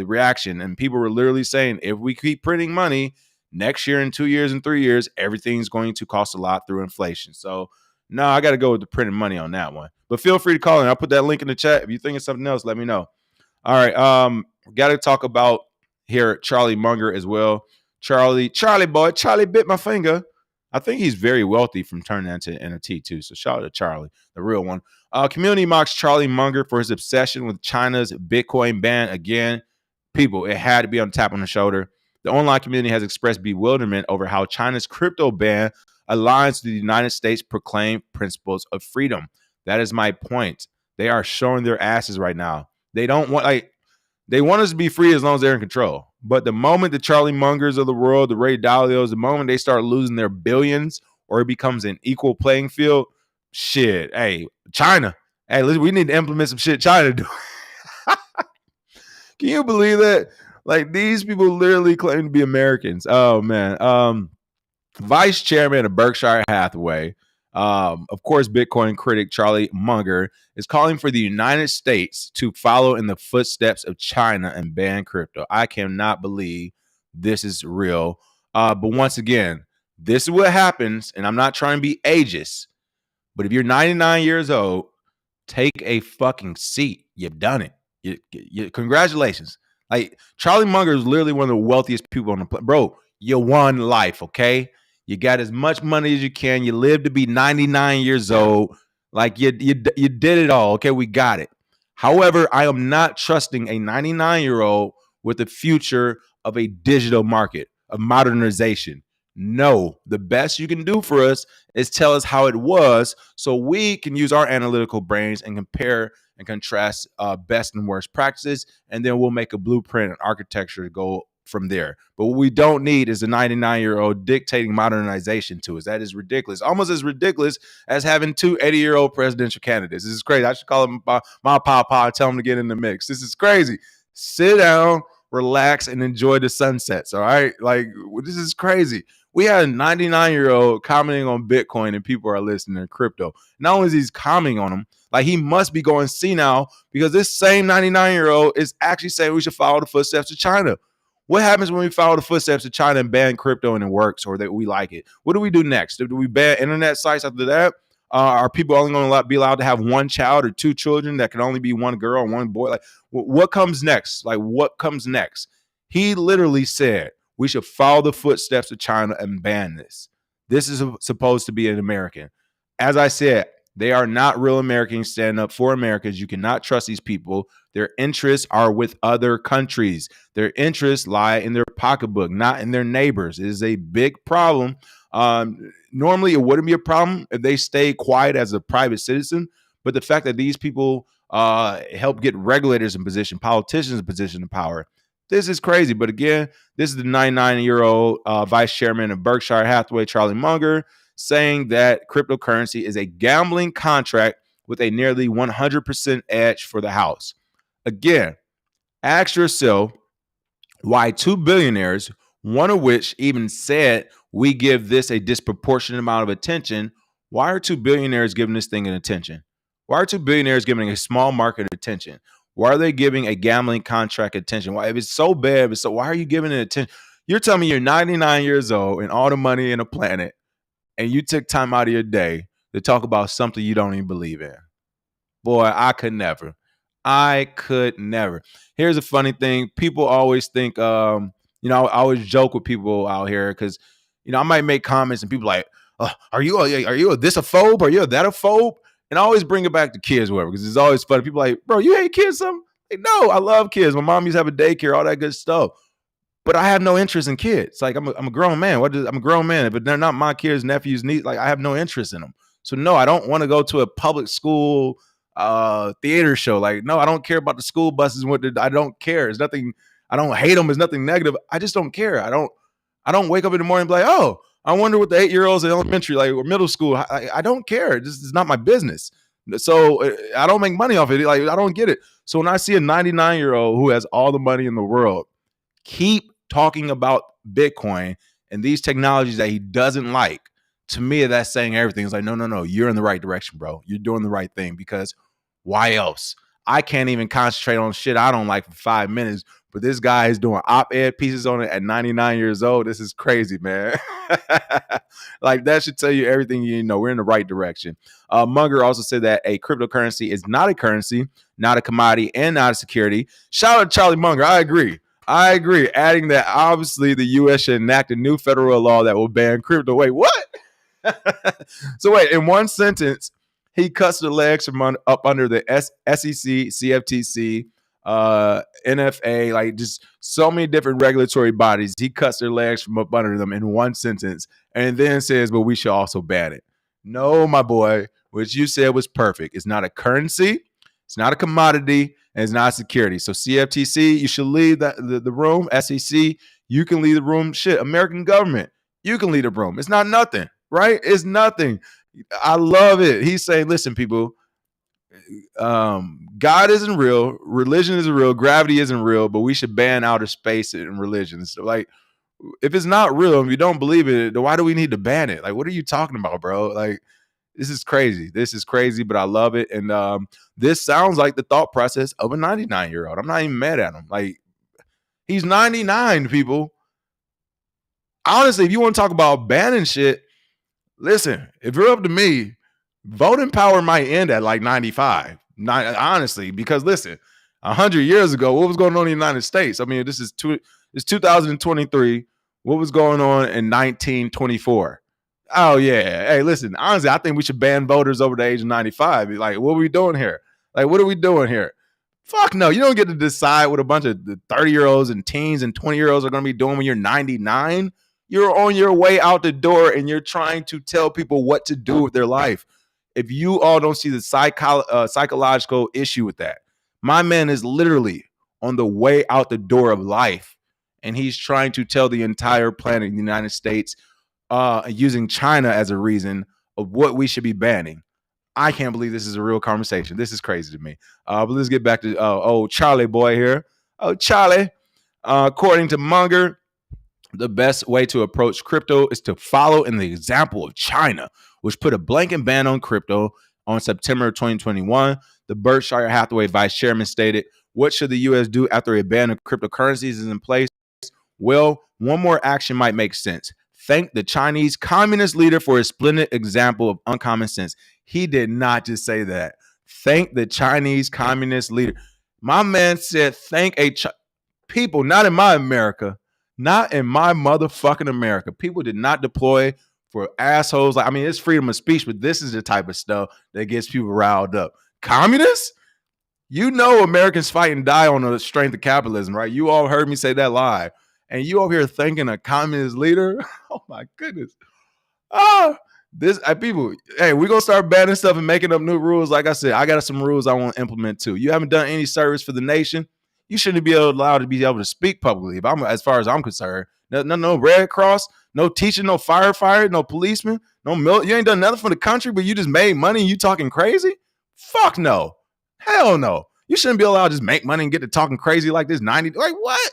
reaction. And people were literally saying, if we keep printing money next year and 2 years and 3 years, everything's going to cost a lot through inflation. So no, I got to go with the printing money on that one. But feel free to call in. I'll put that link in the chat. If you think of something else, let me know. All right. Got to talk about here Charlie Munger as well. Charlie boy, Charlie bit my finger. I think he's very wealthy from turning that into NFT too. So shout out to Charlie, the real one. Community mocks Charlie Munger for his obsession with China's Bitcoin ban again. People, it had to be on tap on the shoulder. The online community has expressed bewilderment over how China's crypto ban aligns to the United States' proclaimed principles of freedom. That is my point. They are showing their asses right now. They don't want, they want us to be free as long as they're in control. But the moment the Charlie Mungers of the world, the Ray Dalios, the moment they start losing their billions or it becomes an equal playing field, shit, hey, China, hey, listen, we need to implement some shit China do. Can you believe that? Like, these people literally claim to be Americans. Oh, man. Vice Chairman of Berkshire Hathaway, of course, Bitcoin critic Charlie Munger, is calling for the United States to follow in the footsteps of China and ban crypto. I cannot believe this is real. But once again, this is what happens, and I'm not trying to be ageist, but if you're 99 years old, take a fucking seat. You've done it. Congratulations. Like, Charlie Munger is literally one of the wealthiest people on the planet. Bro, you won life, okay? You got as much money as you can. You live to be 99 years old. Like, you did it all. Okay, we got it. However, I am not trusting a 99-year-old with the future of a digital market, of modernization. No, the best you can do for us is tell us how it was so we can use our analytical brains and compare and contrast best and worst practices, and then we'll make a blueprint and architecture to go from there. But what we don't need is a 99-year-old dictating modernization to us. That is ridiculous. Almost as ridiculous as having 2 80-year-old presidential candidates. This is crazy. I should call them my papa and tell them to get in the mix. This is crazy. Sit down, relax, and enjoy the sunsets, all right? Like, this is crazy. We had a 99-year-old commenting on Bitcoin and people are listening to crypto. Not only is he commenting on them, like, he must be going senile because this same 99-year-old is actually saying we should follow the footsteps of China. What happens when we follow the footsteps of China and ban crypto and it works, or that we like it? What do we do next? Do we ban internet sites after that? Are people only going to be allowed to have 1 child or 2 children that can only be 1 girl or 1 boy? Like, what comes next? Like, what comes next? He literally said we should follow the footsteps of China and ban this. This is supposed to be an American. As I said, they are not real Americans standing up for Americans. You cannot trust these people. Their interests are with other countries. Their interests lie in their pocketbook, not in their neighbors. It is a big problem. Normally, it wouldn't be a problem if they stay quiet as a private citizen. but the fact that these people help get regulators in position, politicians in position of power, this is crazy. But again, this is the 99-year-old vice chairman of Berkshire Hathaway, Charlie Munger, saying that cryptocurrency is a gambling contract with a nearly 100% edge for the house. Again, ask yourself why two billionaires, one of which even said we give this a disproportionate amount of attention, why are two billionaires giving this thing an attention? Why are two billionaires giving a small market attention? Why are they giving a gambling contract attention? Why, if it's so bad, why are you giving it attention? You're telling me you're 99 years old and all the money in the planet, and you took time out of your day to talk about something you don't even believe in. Boy, I could never. Here's a funny thing. People always think, I always joke with people out here because, I might make comments and people like, are you a this-a-phobe? Are you a that-a-phobe? And I always bring it back to kids, whatever, because it's always funny. People are like, bro, you hate kids? Something? Like, no, I love kids. My mom used to have a daycare, all that good stuff. But I have no interest in kids. Like, I'm a grown man. I'm a grown man. But they're not my kids, nephews, nieces. Like, I have no interest in them. So, no, I don't want to go to a public school theater show. Like, no, I don't care about the school buses. I don't care. It's nothing. I don't hate them. It's nothing negative. I just don't care. I don't wake up in the morning and be like, oh, I wonder what the 8-year-olds in elementary, or middle school. I don't care. This is not my business. So I don't make money off it. Like, I don't get it. So when I see a 99-year-old who has all the money in the world keep talking about Bitcoin and these technologies that he doesn't like, to me, that's saying everything. It's like, no, you're in the right direction, bro. You're doing the right thing, because why else? I can't even concentrate on shit I don't like for 5 minutes, but this guy is doing op-ed pieces on it at 99 years old. This is crazy, man. Like, that should tell you everything you need to know. We're in the right direction. Munger also said that a cryptocurrency is not a currency, not a commodity, and not a security. Shout out to Charlie Munger. I agree. Adding that obviously the U.S. should enact a new federal law that will ban crypto. Wait, what? So wait, in one sentence, he cuts the legs from up under the SEC, CFTC, NFA, like just so many different regulatory bodies. He cuts their legs from up under them in one sentence, and then says, but we should also ban it. No, my boy, what you said was perfect. It's not a currency, it's not a commodity, and it's not a security. So CFTC, you should leave the room. SEC, you can leave the room. Shit, American government, you can leave the room. It's not nothing. Right? It's nothing. I love it. He's saying, listen, people, God isn't real. Religion isn't real. Gravity isn't real, but we should ban outer space and religion. So, like, if it's not real, if you don't believe it, then why do we need to ban it? Like, what are you talking about, bro? Like, this is crazy. But I love it. And this sounds like the thought process of a 99-year-old. I'm not even mad at him. Like, he's 99, people. Honestly, if you want to talk about banning shit, listen, if you're up to me, voting power might end at like 95. Honestly, because listen, 100 years ago, what was going on in the United States? I mean, it's 2023. What was going on in 1924? Oh, yeah. Hey, listen, honestly, I think we should ban voters over the age of 95. Like, what are we doing here? Like, what are we doing here? Fuck no. You don't get to decide what a bunch of 30-year-olds and teens and 20-year-olds are going to be doing when you're 99. You're on your way out the door and you're trying to tell people what to do with their life. If you all don't see the psychological issue with that, my man is literally on the way out the door of life, and he's trying to tell the entire planet, the United States, using China as a reason of what we should be banning. I can't believe this is a real conversation. This is crazy to me. But let's get back to old Charlie boy here. Oh, Charlie. According to Munger, the best way to approach crypto is to follow in the example of China, which put a blanket ban on crypto on September 2021. The Berkshire Hathaway vice chairman stated, what should the U.S. do after a ban of cryptocurrencies is in place? Well, one more action might make sense. Thank the Chinese communist leader for a splendid example of uncommon sense. He did not just say that. Thank the Chinese communist leader. My man said, thank people, not in my America. Not in my motherfucking America. People did not deploy for assholes. Like, I mean, it's freedom of speech, but this is the type of stuff that gets people riled up. Communists? You know Americans fight and die on the strength of capitalism, right? You all heard me say that live. And you over here thanking a communist leader? Oh, my goodness. This people, hey, we're gonna start banning stuff and making up new rules. Like I said, I got some rules I want to implement too. You haven't done any service for the nation, you shouldn't be allowed to be able to speak publicly. If I'm, as far as I'm concerned, no Red Cross, no teacher, no firefighter, no policeman, no you ain't done nothing for the country, but you just made money and you talking crazy? Fuck no. Hell no. You shouldn't be allowed to just make money and get to talking crazy like this 90. Like what?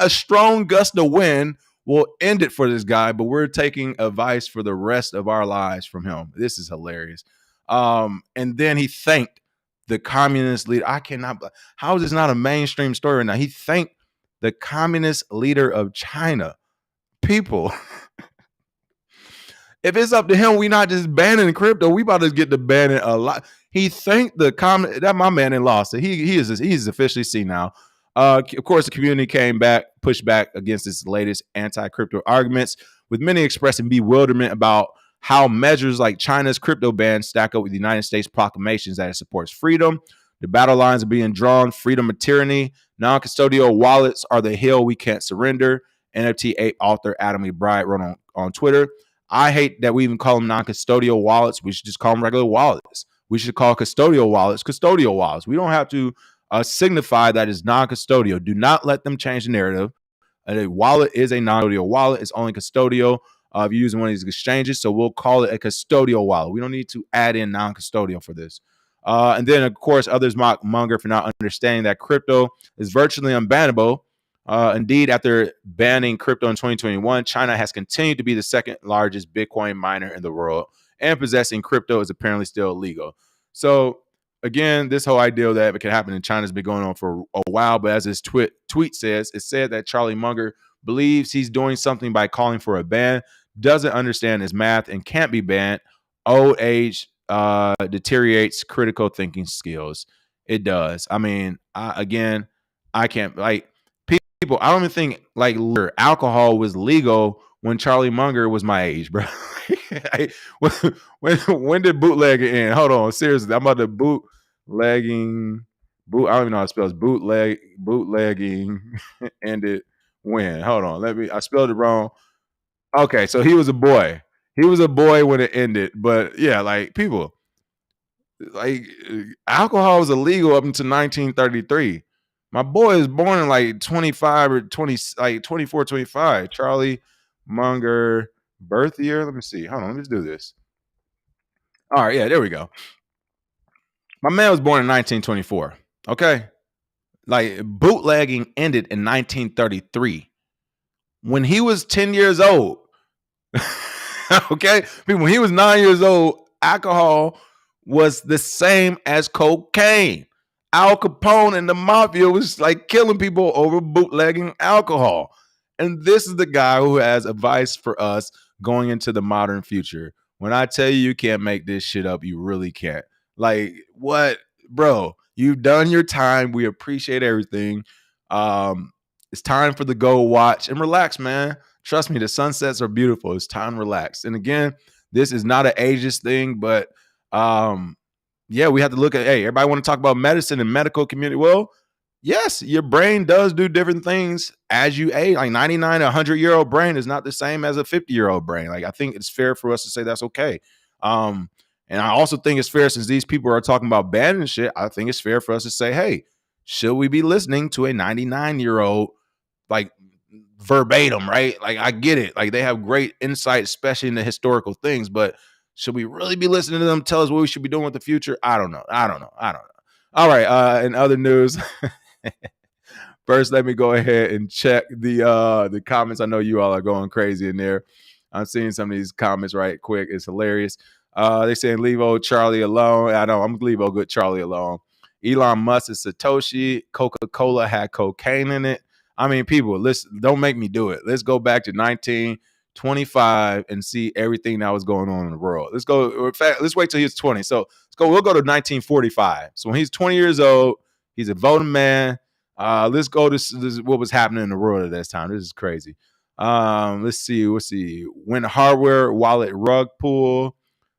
A strong gust of wind will end it for this guy, but we're taking advice for the rest of our lives from him. This is hilarious. And then he thanked the communist leader. I cannot. How is this not a mainstream story right now? He thanked the communist leader of China. People, if it's up to him, we not just banning crypto. We about to get to banning a lot. He thanked the that my man in law said he's officially seen now. Of course, the community pushed back against its latest anti-crypto arguments, with many expressing bewilderment about how measures like China's crypto ban stack up with the United States proclamations that it supports freedom. The battle lines are being drawn: freedom or tyranny. Non-custodial wallets are the hill we can't surrender. NFT ape author Adam E. Bryant wrote on Twitter, I hate that we even call them non-custodial wallets. We should just call them regular wallets. We should call custodial wallets. We don't have to signify that is non-custodial. Do not let them change the narrative. A wallet is a non-custodial wallet. It's only custodial if you're using one of these exchanges. So we'll call it a custodial wallet. We don't need to add in non-custodial for this. And then, of course, others mock Munger for not understanding that crypto is virtually unbannable. Indeed, after banning crypto in 2021, China has continued to be the second largest Bitcoin miner in the world, and possessing crypto is apparently still illegal. So again, this whole idea that it can happen in China has been going on for a while, but as this tweet says, it said that Charlie Munger believes he's doing something by calling for a ban, doesn't understand his math, and can't be banned. Old age deteriorates critical thinking skills. It does. I mean, I can't, like, people, I don't even think like alcohol was legal when Charlie Munger was my age, bro. when did bootlegging end? Hold on, seriously, I'm about to bootlegging. I don't even know how to spell it. Bootlegging ended when? Hold on, I spelled it wrong. Okay, so he was a boy. He was a boy when it ended, but yeah, like people, like alcohol was illegal up until 1933. My boy is born in like 25 or 20, like 24, 25. Charlie Munger birth year. Let me see. Hold on. Let's do this. All right. Yeah, there we go. My man was born in 1924. Okay. Like bootlegging ended in 1933 when he was 10 years old. Okay. When he was 9 years old, alcohol was the same as cocaine. Al Capone and the mafia was like killing people over bootlegging alcohol. And this is the guy who has advice for us going into the modern future. When I tell you can't make this shit up, you really can't. Like, what? Bro, you've done your time. We appreciate everything. It's time for the go watch and relax, man. Trust me, the sunsets are beautiful. It's time to relax. And again, this is not an ageist thing, but yeah, we have to look at, hey, everybody want to talk about medicine and medical community. Well, yes, your brain does do different things as you age. Like 99, 100-year-old brain is not the same as a 50-year-old brain. Like, I think it's fair for us to say that's okay. And I also think it's fair, since these people are talking about banning shit, I think it's fair for us to say, hey, should we be listening to a 99-year-old, like, verbatim, right? Like, I get it. Like, they have great insight, especially into historical things, but should we really be listening to them tell us what we should be doing with the future? I don't know. All right. In other news, first, let me go ahead and check the comments. I know you all are going crazy in there. I'm seeing some of these comments right quick. It's hilarious. They saying leave old Charlie alone. I know, I'm gonna leave old good Charlie alone. Elon Musk is Satoshi. Coca-Cola had cocaine in it. I mean, people, don't make me do it. Let's go back to 1925 and see everything that was going on in the world. Let's go. In fact, let's wait till he's 20. So we'll go to 1945. So when he's 20 years old, he's a voting man. Let's go to what was happening in the world at this time. This is crazy. Let's see. When hardware wallet rug pull.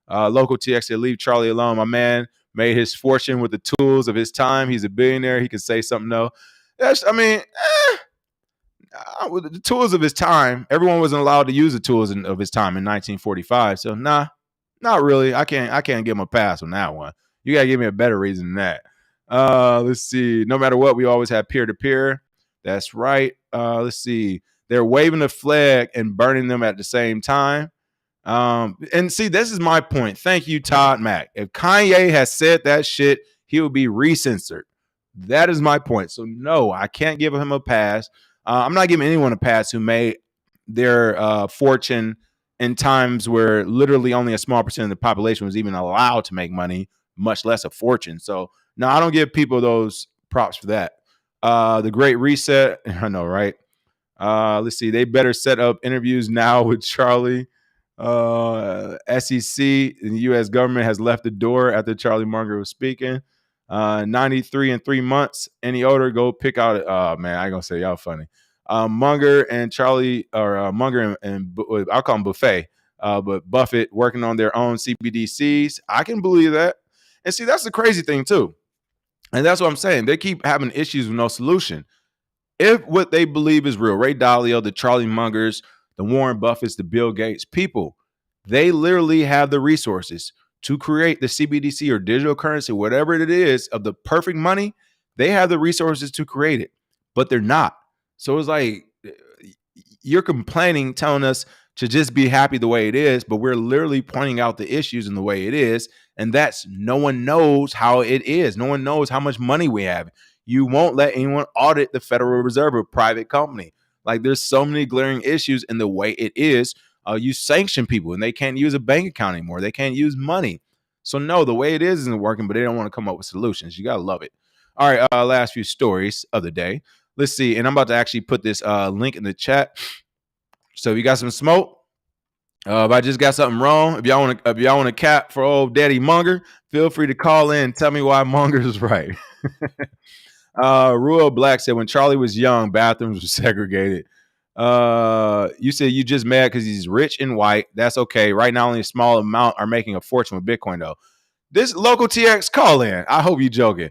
Local TX said, leave Charlie alone. My man made his fortune with the tools of his time. He's a billionaire. He can say something, though. With the tools of his time, everyone wasn't allowed to use the tools of his time in 1945. So, nah, Not really. I can't give him a pass on that one. You gotta give me a better reason than that. Let's see. No matter what, we always have peer-to-peer. That's right. Let's see. They're waving the flag and burning them at the same time. And see, this is my point. Thank you, Todd Mack. If Kanye has said that shit, he will be recensored. That is my point. So no, I can't give him a pass. I'm not giving anyone a pass who made their fortune in times where literally only a small percent of the population was even allowed to make money, much less a fortune. So no, I don't give people those props for that. The Great Reset, I know, right? Let's see. They better set up interviews now with Charlie. SEC and the U.S. government has left the door after Charlie Munger was speaking. 93 in 3 months. Any older, go pick out. Man, I ain't gonna say y'all funny. Munger and Charlie, or Munger and I'll call him Buffet, but Buffett working on their own CBDCs. I can believe that. And see, that's the crazy thing too. And that's what I'm saying. They keep having issues with no solution. If what they believe is real, Ray Dalio, the Charlie Mungers, the Warren Buffetts, the Bill Gates, people, they literally have the resources to create the CBDC or digital currency, whatever it is, of the perfect money. They have the resources to create it, but they're not. So it's like you're complaining, telling us to just be happy the way it is, but we're literally pointing out the issues in the way it is. And that's no one knows how it is. No one knows how much money we have. You won't let anyone audit the Federal Reserve, a private company. Like there's so many glaring issues in the way it is. You sanction people and they can't use a bank account anymore. They can't use money. So no, the way it is isn't working, but they don't want to come up with solutions. You got to love it. All right, last few stories of the day. Let's see. And I'm about to actually put this link in the chat. So if you got some smoke, if I just got something wrong, if y'all want to cap for old Daddy Munger, feel free to call in and tell me why Munger is right. Rural Black said when Charlie was young, bathrooms were segregated. You said you just mad because he's rich and white. That's okay. Right now, only a small amount are making a fortune with Bitcoin, though. This local TX call in. I hope you joking.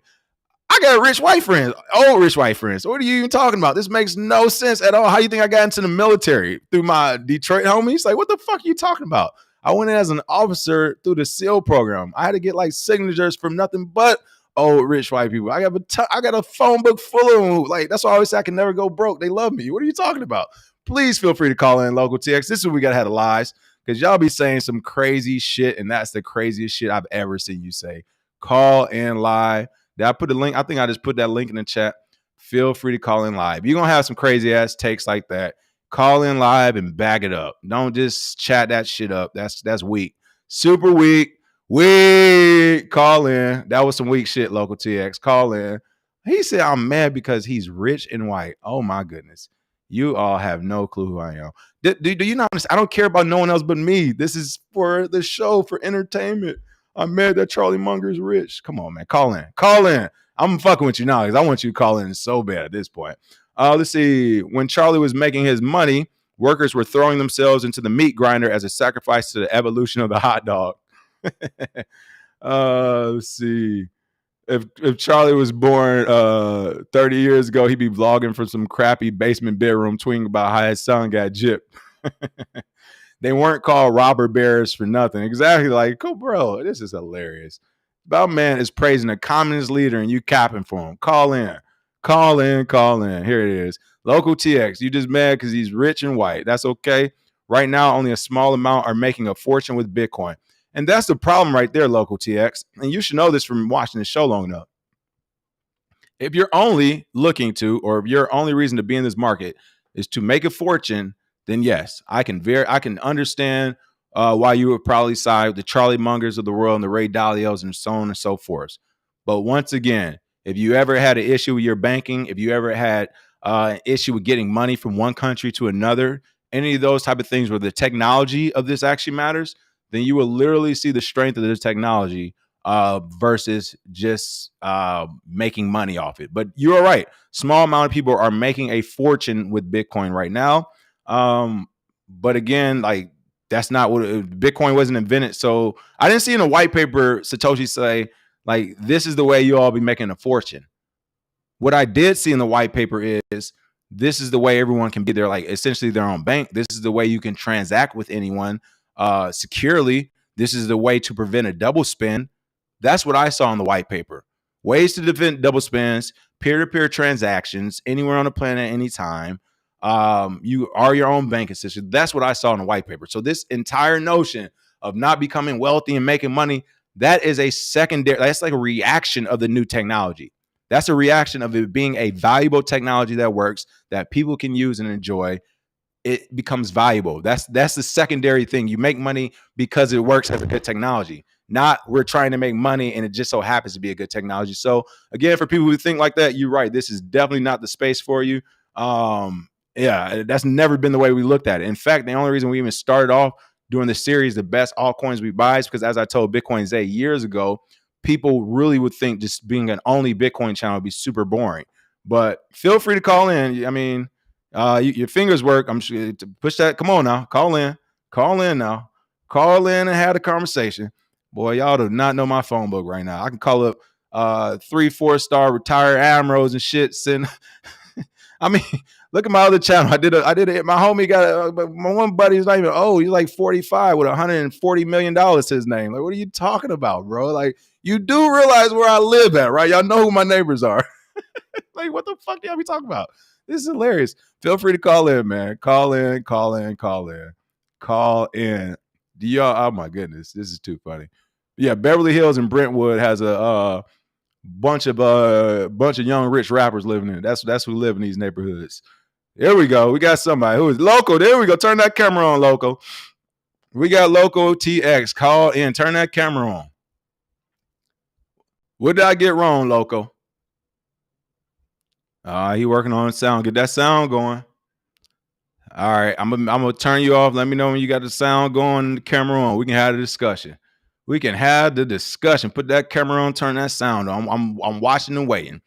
I got rich white friends, old rich white friends. What are you even talking about? This makes no sense at all. How you think I got into the military? Through my Detroit homies? Like, what the fuck are you talking about? I went in as an officer through the SEAL program. I had to get like signatures from nothing but old rich white people. I got a phone book full of them. Like, that's why I always say I can never go broke. They love me. What are you talking about? Please feel free to call in local TX. This is what we got to have the lies, because y'all be saying some crazy shit, and that's the craziest shit I've ever seen you say. Call and lie. Did I put the link? I think I just put that link in the chat. Feel free to call in live. You're going to have some crazy ass takes like that. Call in live and back it up. Don't just chat that shit up. That's weak. Super weak. Weak. Call in. That was some weak shit, local TX. Call in. He said, I'm mad because he's rich and white. Oh my goodness. You all have no clue who I am. Do you not understand? I don't care about no one else but me. This is for the show, for entertainment. I'm mad that Charlie Munger is rich. Come on, man. Call in. Call in. I'm fucking with you now because I want you to call in so bad at this point. Let's see. When Charlie was making his money, workers were throwing themselves into the meat grinder as a sacrifice to the evolution of the hot dog. Let's see. If Charlie was born 30 years ago, he'd be vlogging from some crappy basement bedroom tweeting about how his son got gypped. They weren't called robber barons for nothing. Exactly. Like, cool, bro, this is hilarious. About man is praising a communist leader and you capping for him. Call in. Call in. Call in. Here it is. Local TX. You just mad because he's rich and white. That's okay. Right now, only a small amount are making a fortune with Bitcoin. And that's the problem right there, local TX. And you should know this from watching the show long enough. If you're only looking to, or if your only reason to be in this market is to make a fortune, then yes, I can understand why you would probably side with the Charlie Mungers of the world and the Ray Dalios and so on and so forth. But once again, if you ever had an issue with your banking, if you ever had an issue with getting money from one country to another, any of those type of things where the technology of this actually matters, then you will literally see the strength of this technology versus just making money off it. But you are right. Small amount of people are making a fortune with Bitcoin right now. But again, like that's not what Bitcoin wasn't invented. So I didn't see in a white paper Satoshi say like this is the way you all be making a fortune. What I did see in the white paper is this is the way everyone can be there, like essentially their own bank. This is the way you can transact with anyone securely. This is the way to prevent a double spend. That's what I saw in the white paper. Ways to prevent double spends, peer-to-peer transactions, anywhere on the planet, anytime. You are your own bank assistant. That's what I saw in the white paper. So this entire notion of not becoming wealthy and making money, that is a secondary, that's like a reaction of the new technology. That's a reaction of it being a valuable technology that works, that people can use and enjoy. It becomes valuable. That's the secondary thing. You make money because it works as a good technology. Not we're trying to make money and it just so happens to be a good technology. So again, for people who think like that, you're right. This is definitely not the space for you. Yeah, that's never been the way we looked at it. In fact, the only reason we even started off doing the series, the best altcoins we buy, is because, as I told Bitcoin Zay years ago, people really would think just being an only Bitcoin channel would be super boring. But feel free to call in. I mean, your fingers work. I'm sure to push that. Come on now, call in now, call in and have a conversation. Boy, y'all do not know my phone book right now. I can call up 3-4 star retired admirals and shit. Send. I mean, look at my other channel. I did it. My homie got my one buddy is not even old. He's like 45 with $140 million to his name. Like, what are you talking about, bro? Like, you do realize where I live at, right? Y'all know who my neighbors are. Like, what the fuck y'all be talking about? This is hilarious. Feel free to call in, man. Call in. Do y'all? Oh my goodness, this is too funny. Yeah, Beverly Hills and Brentwood has a bunch of young rich rappers living in it. That's who live in these neighborhoods. There we go. We got somebody who is local. There we go. Turn that camera on, local. We got local TX. Call in. Turn that camera on. What did I get wrong, local? He working on sound. Get that sound going. All right, I'm gonna turn you off. Let me know when you got the sound going, the camera on. We can have the discussion. Put that camera on. Turn that sound on. I'm watching and waiting.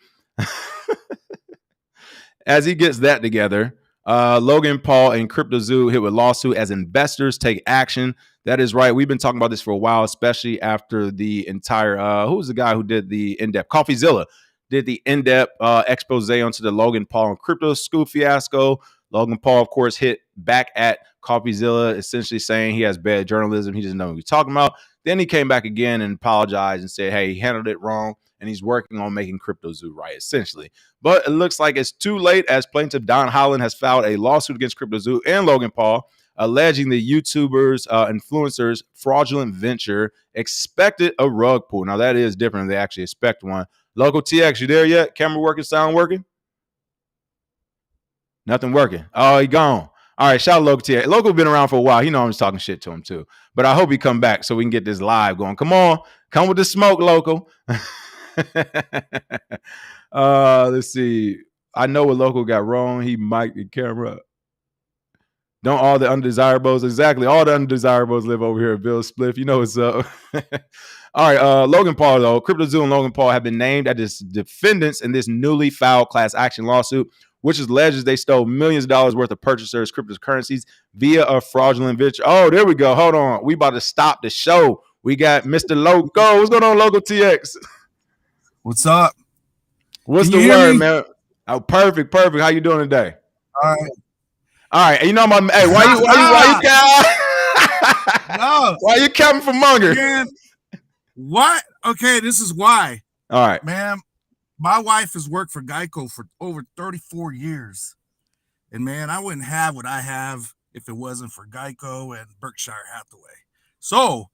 As he gets that together, Logan Paul and CryptoZoo hit with lawsuit as investors take action. That is right. We've been talking about this for a while, especially after the entire. Who was the guy who did the in-depth? CoffeeZilla did the in-depth expose onto the Logan Paul and crypto scoop fiasco. Logan Paul, of course, hit back at CoffeeZilla, essentially saying he has bad journalism. He doesn't know what he's talking about. Then he came back again and apologized and said, hey, he handled it wrong, and he's working on making CryptoZoo right, essentially. But it looks like it's too late, as plaintiff Don Holland has filed a lawsuit against CryptoZoo and Logan Paul, alleging the YouTubers, influencers' fraudulent venture expected a rug pull. Now, that is different than they actually expect one. Local TX, you there yet? Camera working, sound working? Nothing working. Oh, he gone. All right, shout out Local TX. Local been around for a while. He know I'm just talking shit to him too. But I hope he come back so we can get this live going. Come on, come with the smoke, Local. Let's see. I know what Local got wrong. He mic'd the camera. Don't all the undesirables, exactly. All the undesirables live over here at Bill Spliff. You know what's up. All right, Logan Paul, though. CryptoZoo and Logan Paul have been named as defendants in this newly filed class action lawsuit, which alleges they stole millions of dollars worth of purchasers' cryptocurrencies via a fraudulent venture. Oh, there we go. Hold on. We about to stop the show. We got Mr. Loco. What's going on, Local TX? What's up? What's the word, man? Oh, perfect. How you doing today? All right. All right. You know, hey, why you coming from Munger? Man, what? Okay, this is why. All right. Man, my wife has worked for Geico for over 34 years. And man, I wouldn't have what I have if it wasn't for Geico and Berkshire Hathaway. So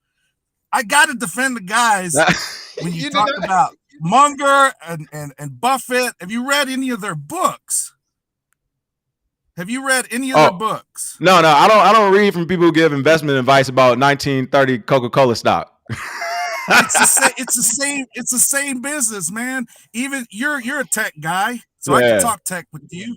I got to defend the guys when you talk about Munger and Buffett. Have you read any of their books? Have you read any of their books? No, I don't read from people who give investment advice about 1930 Coca-Cola stock. It's the same business, man. Even you're a tech guy, so I can talk tech with you.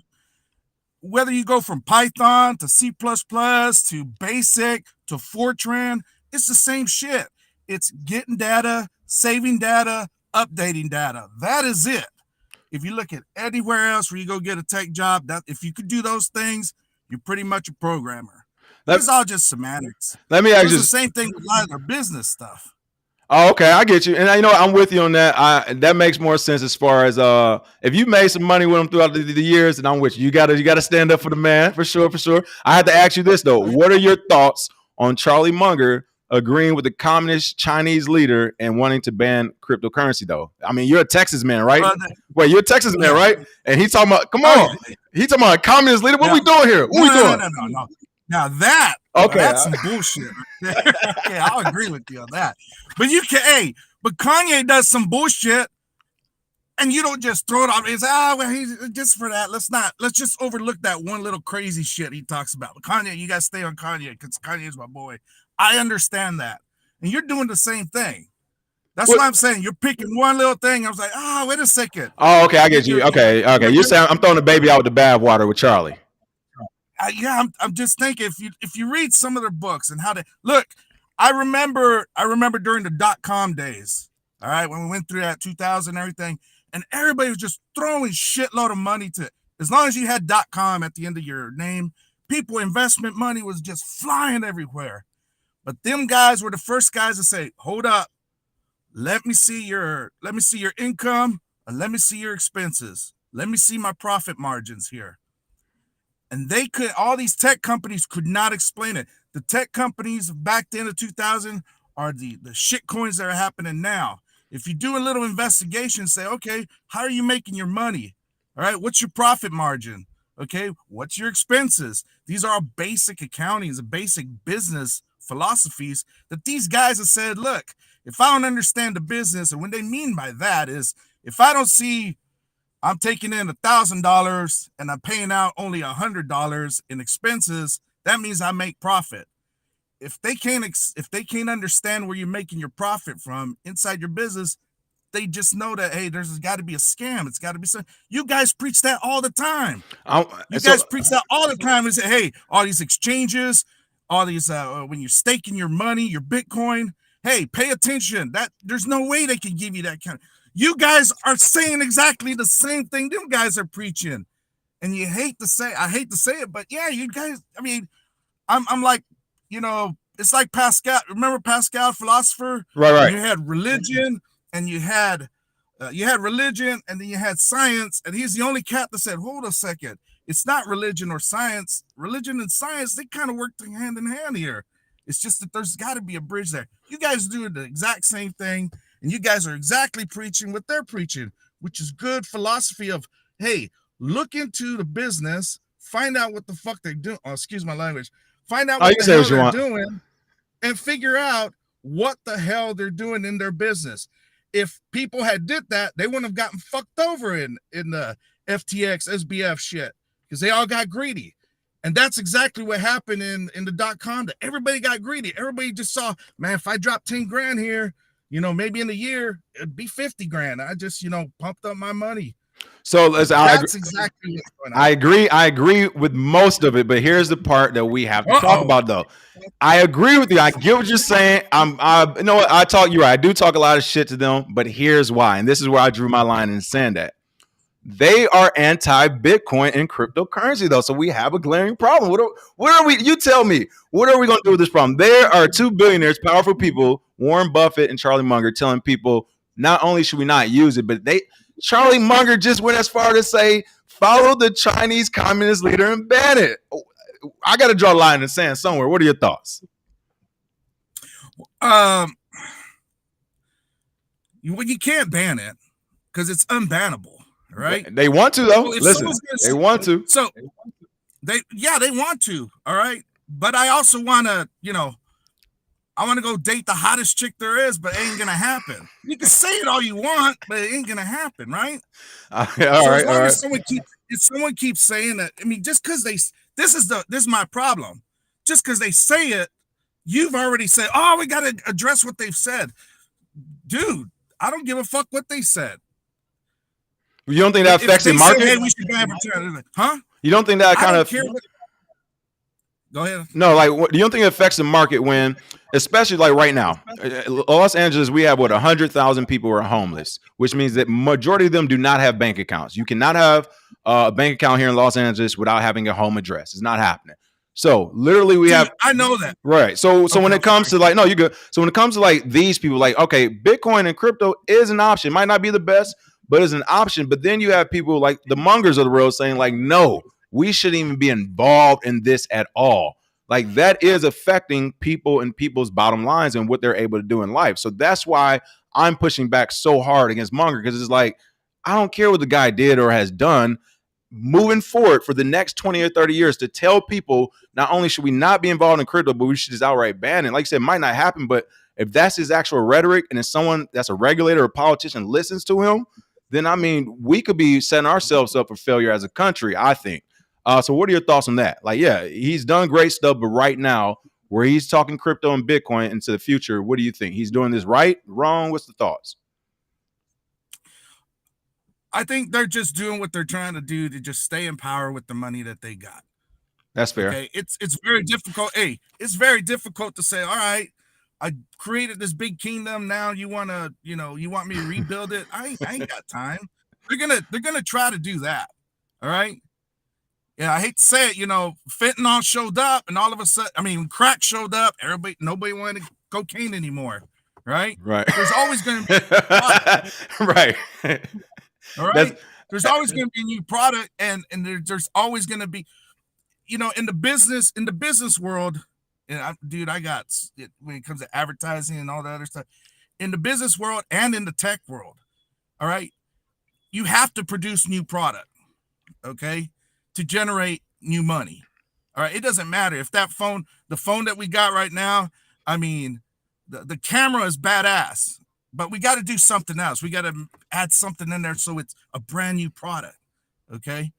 Whether you go from Python to C++ to BASIC to Fortran, it's the same shit. It's getting data, saving data, updating data. That is it. If you look at anywhere else where you go get a tech job, that if you could do those things, you're pretty much a programmer. It's all just semantics. Let me ask you the same thing with a lot of their business stuff. Oh, okay, I get you, and you know I'm with you on that. That makes more sense as far as if you made some money with them throughout the years, and I'm with you. You gotta stand up for the man for sure. I had to ask you this though: what are your thoughts on Charlie Munger agreeing with the communist Chinese leader and wanting to ban cryptocurrency, though. I mean, you're a Texas man, right? Wait, you're a Texas man, right? And he's talking about, come on, he's talking about a communist leader. What are we doing here? What we doing? No. Now that, that's some bullshit. Okay, I'll agree with you on that. But but Kanye does some bullshit, and you don't just throw it off. It's he's just for that. Let's just overlook that one little crazy shit he talks about. But Kanye, you gotta stay on Kanye because Kanye is my boy. I understand that, and you're doing the same thing. That's what I'm saying. You're picking one little thing. I was like, wait a second. Oh, okay, I get you. Okay. You're saying I'm throwing the baby out with the bathwater with Charlie. I'm just thinking if you read some of their books and how they look. I remember during the .com days. All right, when we went through that 2000 and everything, and everybody was just throwing shitload of money to it. As long as you had .com at the end of your name, investment money was just flying everywhere. But them guys were the first guys to say, "Hold up, let me see your income, and let me see your expenses. Let me see my profit margins here." And all these tech companies could not explain it. The tech companies back then in 2000 are the shit coins that are happening now. If you do a little investigation, say, okay, how are you making your money? All right, what's your profit margin? Okay, what's your expenses? These are all basic accounting, basic business philosophies that these guys have said, look, if I don't understand the business, and what they mean by that is if I don't see I'm taking in $1,000 and I'm paying out only $100 in expenses, that means I make profit. If they can't understand where you're making your profit from inside your business, they just know that, hey, there's got to be a scam. It's got to be something. You guys preach that all the time. You guys preach that all the time and say, hey, all these exchanges, all these when you're staking your money, your Bitcoin, hey, pay attention. That there's no way they can give you that kind of. You guys are saying exactly the same thing them guys are preaching. And I hate to say it, but yeah, you guys, I mean, I'm like, it's like Pascal. Remember Pascal, philosopher? Right. You had religion and you had religion and then you had science. And he's the only cat that said, hold a second. It's not religion or science. Religion and science, they kind of work hand in hand here. It's just that there's got to be a bridge there. You guys do the exact same thing. And you guys are exactly preaching what they're preaching, which is good philosophy of, hey, look into the business, find out what the fuck they're doing. Oh, excuse my language. Find out what the hell they're doing and figure out what the hell they're doing in their business. If people had did that, they wouldn't have gotten fucked over in the FTX, SBF shit because they all got greedy. And that's exactly what happened in the .com. That everybody got greedy. Everybody just saw, man, if I drop 10 grand here, maybe in a year, it'd be 50 grand. I just, pumped up my money. So that's exactly what's going on. I agree with most of it, but here's the part that we have to talk about, though. I agree with you. I get what you're saying. You know what? You're right. I do talk a lot of shit to them, but here's why. And this is where I drew my line in saying that. They are anti-Bitcoin and cryptocurrency, though. So we have a glaring problem. What are we? You tell me. What are we going to do with this problem? There are two billionaires, powerful people, Warren Buffett and Charlie Munger, telling people not only should we not use it, but Charlie Munger just went as far to say, follow the Chinese communist leader and ban it. I got to draw a line in the sand somewhere. What are your thoughts? You can't ban it because it's unbannable. Right? They want to, though. Listen, they want to. So they want to. All right. But I also want to, I want to go date the hottest chick there is, but it ain't going to happen. You can say it all you want, but it ain't going to happen. Right. All right. Someone keeps saying that. I mean, just because this is my problem. Just because they say it, you've already said, oh, we got to address what they've said. Dude, I don't give a fuck what they said. You don't think that affects the market? Hey, we should ban return. Huh? You don't think that kind of? Go ahead. No, do you don't think it affects the market when, especially like right now, Los Angeles, we have 100,000 people who are homeless, which means that majority of them do not have bank accounts. You cannot have a bank account here in Los Angeles without having a home address. It's not happening. So literally, I know that. Right. So when it comes to you're good. So when it comes to these people, okay, Bitcoin and crypto is an option. Might not be the best, but it's an option. But then you have people like the Mungers of the world saying no, we shouldn't even be involved in this at all. Like that is affecting people and people's bottom lines and what they're able to do in life. So that's why I'm pushing back so hard against Munger, because it's like, I don't care what the guy did or has done. Moving forward for the next 20 or 30 years, to tell people not only should we not be involved in crypto, but we should just outright ban it. Like I said, it might not happen, but if that's his actual rhetoric and if someone that's a regulator or politician listens to him, then I mean, we could be setting ourselves up for failure as a country, I think. So what are your thoughts on that? Like, yeah, he's done great stuff, but right now, where he's talking crypto and Bitcoin into the future, what do you think? He's doing this right, wrong? What's the thoughts? I think they're just doing what they're trying to do to just stay in power with the money that they got. That's fair. Okay, it's very difficult. Hey, it's very difficult to say, all right, I created this big kingdom. Now you want to, you want me to rebuild it? I ain't got time. They're gonna try to do that. All right. Yeah, I hate to say it. Fentanyl showed up, and all of a sudden, crack showed up. Nobody wanted cocaine anymore. Right. Right. There's always going to be right. All right. There's always going to be a new product, and there's always going to be, in the business world. And I got it when it comes to advertising and all that other stuff. In the business world and in the tech world, all right, you have to produce new product, okay, to generate new money. All right, it doesn't matter if the phone that we got right now, the camera is badass, but we got to do something else. We got to add something in there so it's a brand new product, okay?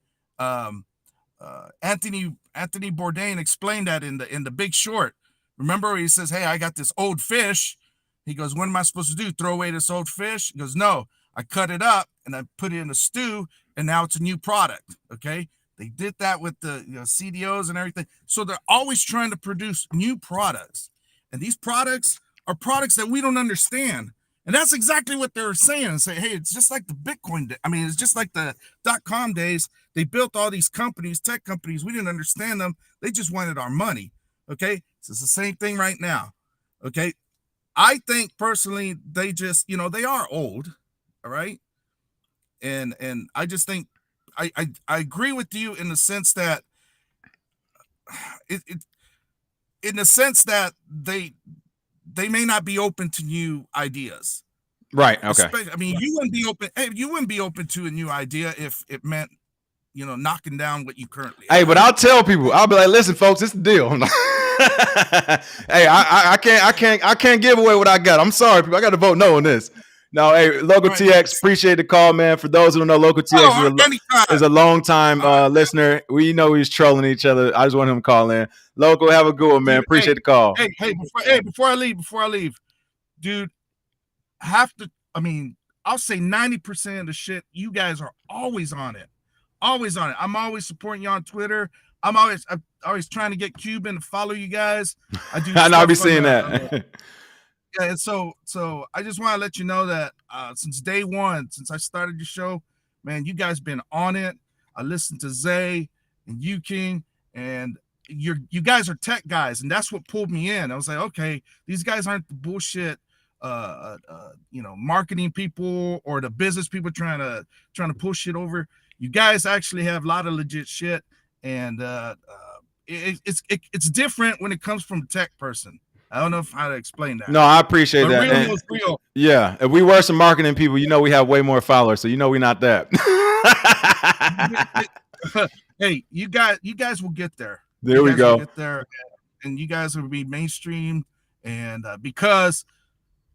Anthony Bourdain explained that in the Big Short. Remember, he says, "Hey, I got this old fish." He goes, "What am I supposed to do? Throw away this old fish?" He goes, "No, I cut it up and I put it in a stew, and now it's a new product." Okay, they did that with the CDOs and everything. So they're always trying to produce new products, and these products are products that we don't understand. And that's exactly what they're saying. And say, hey, it's just like the Bitcoin. It's just like the .com days. They built all these companies, tech companies. We didn't understand them. They just wanted our money. Okay. So it's the same thing right now. Okay. I think personally, they just, they are old. All right. And I just think I agree with you in the sense that in the sense that they may not be open to new ideas. Right. Okay. You wouldn't be open. Hey, you wouldn't be open to a new idea if it meant, knocking down what you currently have. Hey, but I'll tell people, I'll be like, listen, folks, it's the deal. Hey, I can't give away what I got. I'm sorry, people. I got to vote no on this. No, hey, Local TX, appreciate the call, man. For those who don't know, Local TX is a long time listener. We know he's trolling each other. I just want him to call in. Local, have a good one, man. Appreciate the call. Before I leave, dude, I'll say 90% of the shit, you guys are always on it. Always on it. I'm always supporting you on Twitter. I'm always trying to get Cuban to follow you guys. I'll be seeing that. Yeah, and so I just want to let you know that since day one, since I started the show, man, you guys been on it. I listened to Zay and you King, and you guys are tech guys, and that's what pulled me in. I was like, okay, these guys aren't the bullshit, marketing people or the business people trying to push shit over. You guys actually have a lot of legit shit, and it's different when it comes from a tech person. I don't know how to explain that. No, I appreciate that. Real is real. Yeah, if we were some marketing people, we have way more followers, so we're not that. Hey, you guys will get there. There we go. Get there, and you guys will be mainstream, and because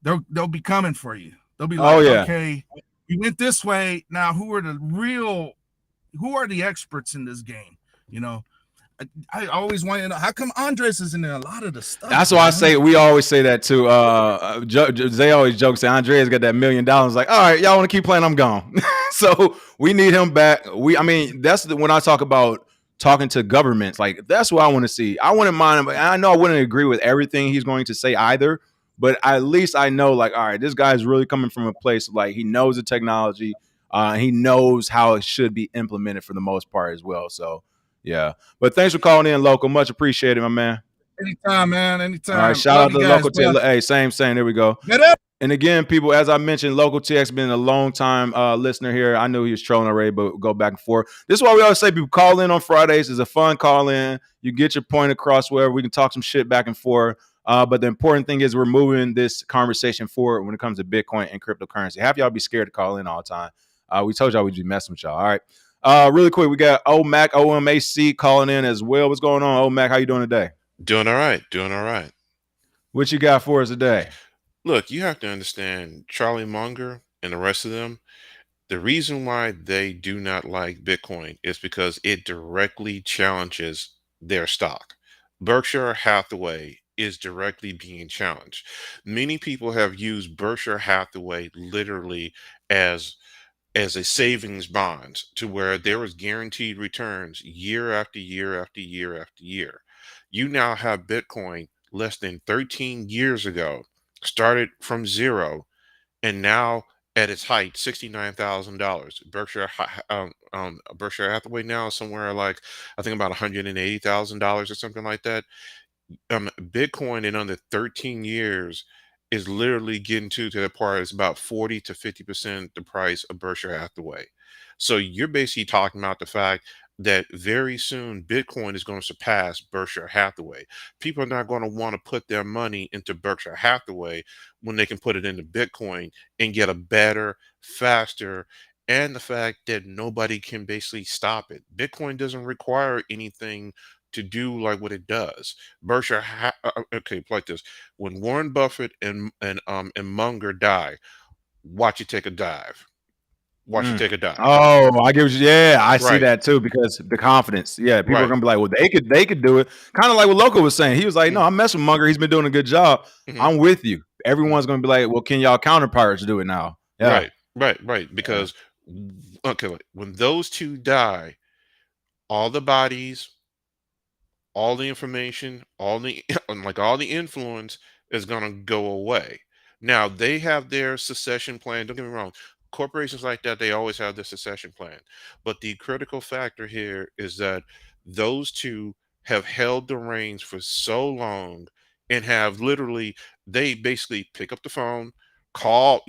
they'll be coming for you. They'll be like, okay, you went this way. Now, who are the experts in this game? I always want to know, how come Andres is in there a lot of the stuff? That's why I say, we always say that too. They always joke, say Andre's got that $1 million. Like, all right, y'all want to keep playing, I'm gone. So we need him back. That's when I talk about talking to governments, like that's what I want to see. I wouldn't mind him. I know I wouldn't agree with everything he's going to say either, but at least I know, like, all right, this guy's really coming from a place like he knows the technology. He knows how it should be implemented for the most part as well. So yeah, but thanks for calling in, Local. Much appreciated, my man. Anytime, man. Anytime. All right, shout out to the Local. Hey, same. There we go. Get up. And again, people, as I mentioned, Local TX been a long time listener here. I knew he was trolling already, but go back and forth. This is why we always say people call in on Fridays. It's a fun call in. You get your point across wherever we can talk some shit back and forth. But the important thing is we're moving this conversation forward when it comes to Bitcoin and cryptocurrency. Have y'all be scared to call in all the time. We told y'all we'd be messing with y'all. All right. Really quick, we got OMAC, OMAC calling in as well. What's going on, OMAC? How you doing today? Doing all right. Doing all right. What you got for us today? Look, you have to understand Charlie Munger and the rest of them. The reason why they do not like Bitcoin is because it directly challenges their stock. Berkshire Hathaway is directly being challenged. Many people have used Berkshire Hathaway literally as a savings bond to where there was guaranteed returns year after year after year after year. You now have Bitcoin less than 13 years ago, started from zero, and now at its height, $69,000. Berkshire Hathaway now is somewhere like I think about $180,000 or something like that. Bitcoin in under 13 years is literally getting to the part it's about 40 to 50% the price of Berkshire Hathaway. So you're basically talking about the fact that very soon Bitcoin is going to surpass Berkshire Hathaway. People are not going to want to put their money into Berkshire Hathaway when they can put it into Bitcoin and get a better, faster, and the fact that nobody can basically stop it. Bitcoin doesn't require anything to do like what it does. Okay, like this. When Warren Buffett and Munger die, watch it take a dive. Watch it take a dive. Oh, I give you. Yeah, I see Right. that too because the confidence. Yeah, people are Right. gonna be like, well, they could do it. Kind of like what Loco was saying. He was like, no, I'm messing with Munger. He's been doing a good job. I'm with you. Everyone's gonna be like, well, can y'all counterparts do it now? Yeah. Right. Because okay, when those two die, all the bodies, all the information, all the all the influence is gonna go away. Now they have their succession plan. Don't get me wrong. Corporations like that, they always have their succession plan. But the critical factor here is that those two have held the reins for so long and have literally they basically pick up the phone, call,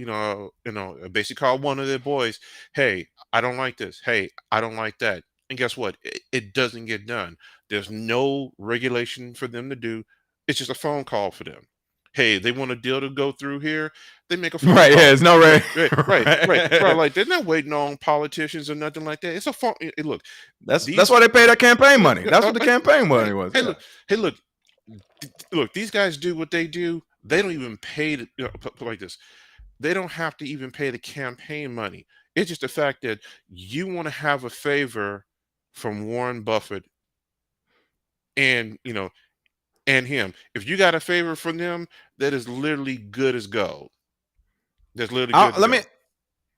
basically call one of their boys, hey, I don't like this. Hey, I don't like that. And guess what? It doesn't get done. There's no regulation for them to do. It's just a phone call for them. Hey, they want a deal to go through here. They make a phone Right. call. Yeah. It's no Right. Bro, like they're not waiting on politicians or nothing like that. It's a phone. Look, that's why they pay that campaign money. That's what the campaign money was. Look. These guys do what they do. They don't even pay put like this. They don't have to even pay the campaign money. It's just the fact that you want to have a favor from Warren Buffett and and him. If you got a favor from them, that is literally good as gold. That's literally good as gold.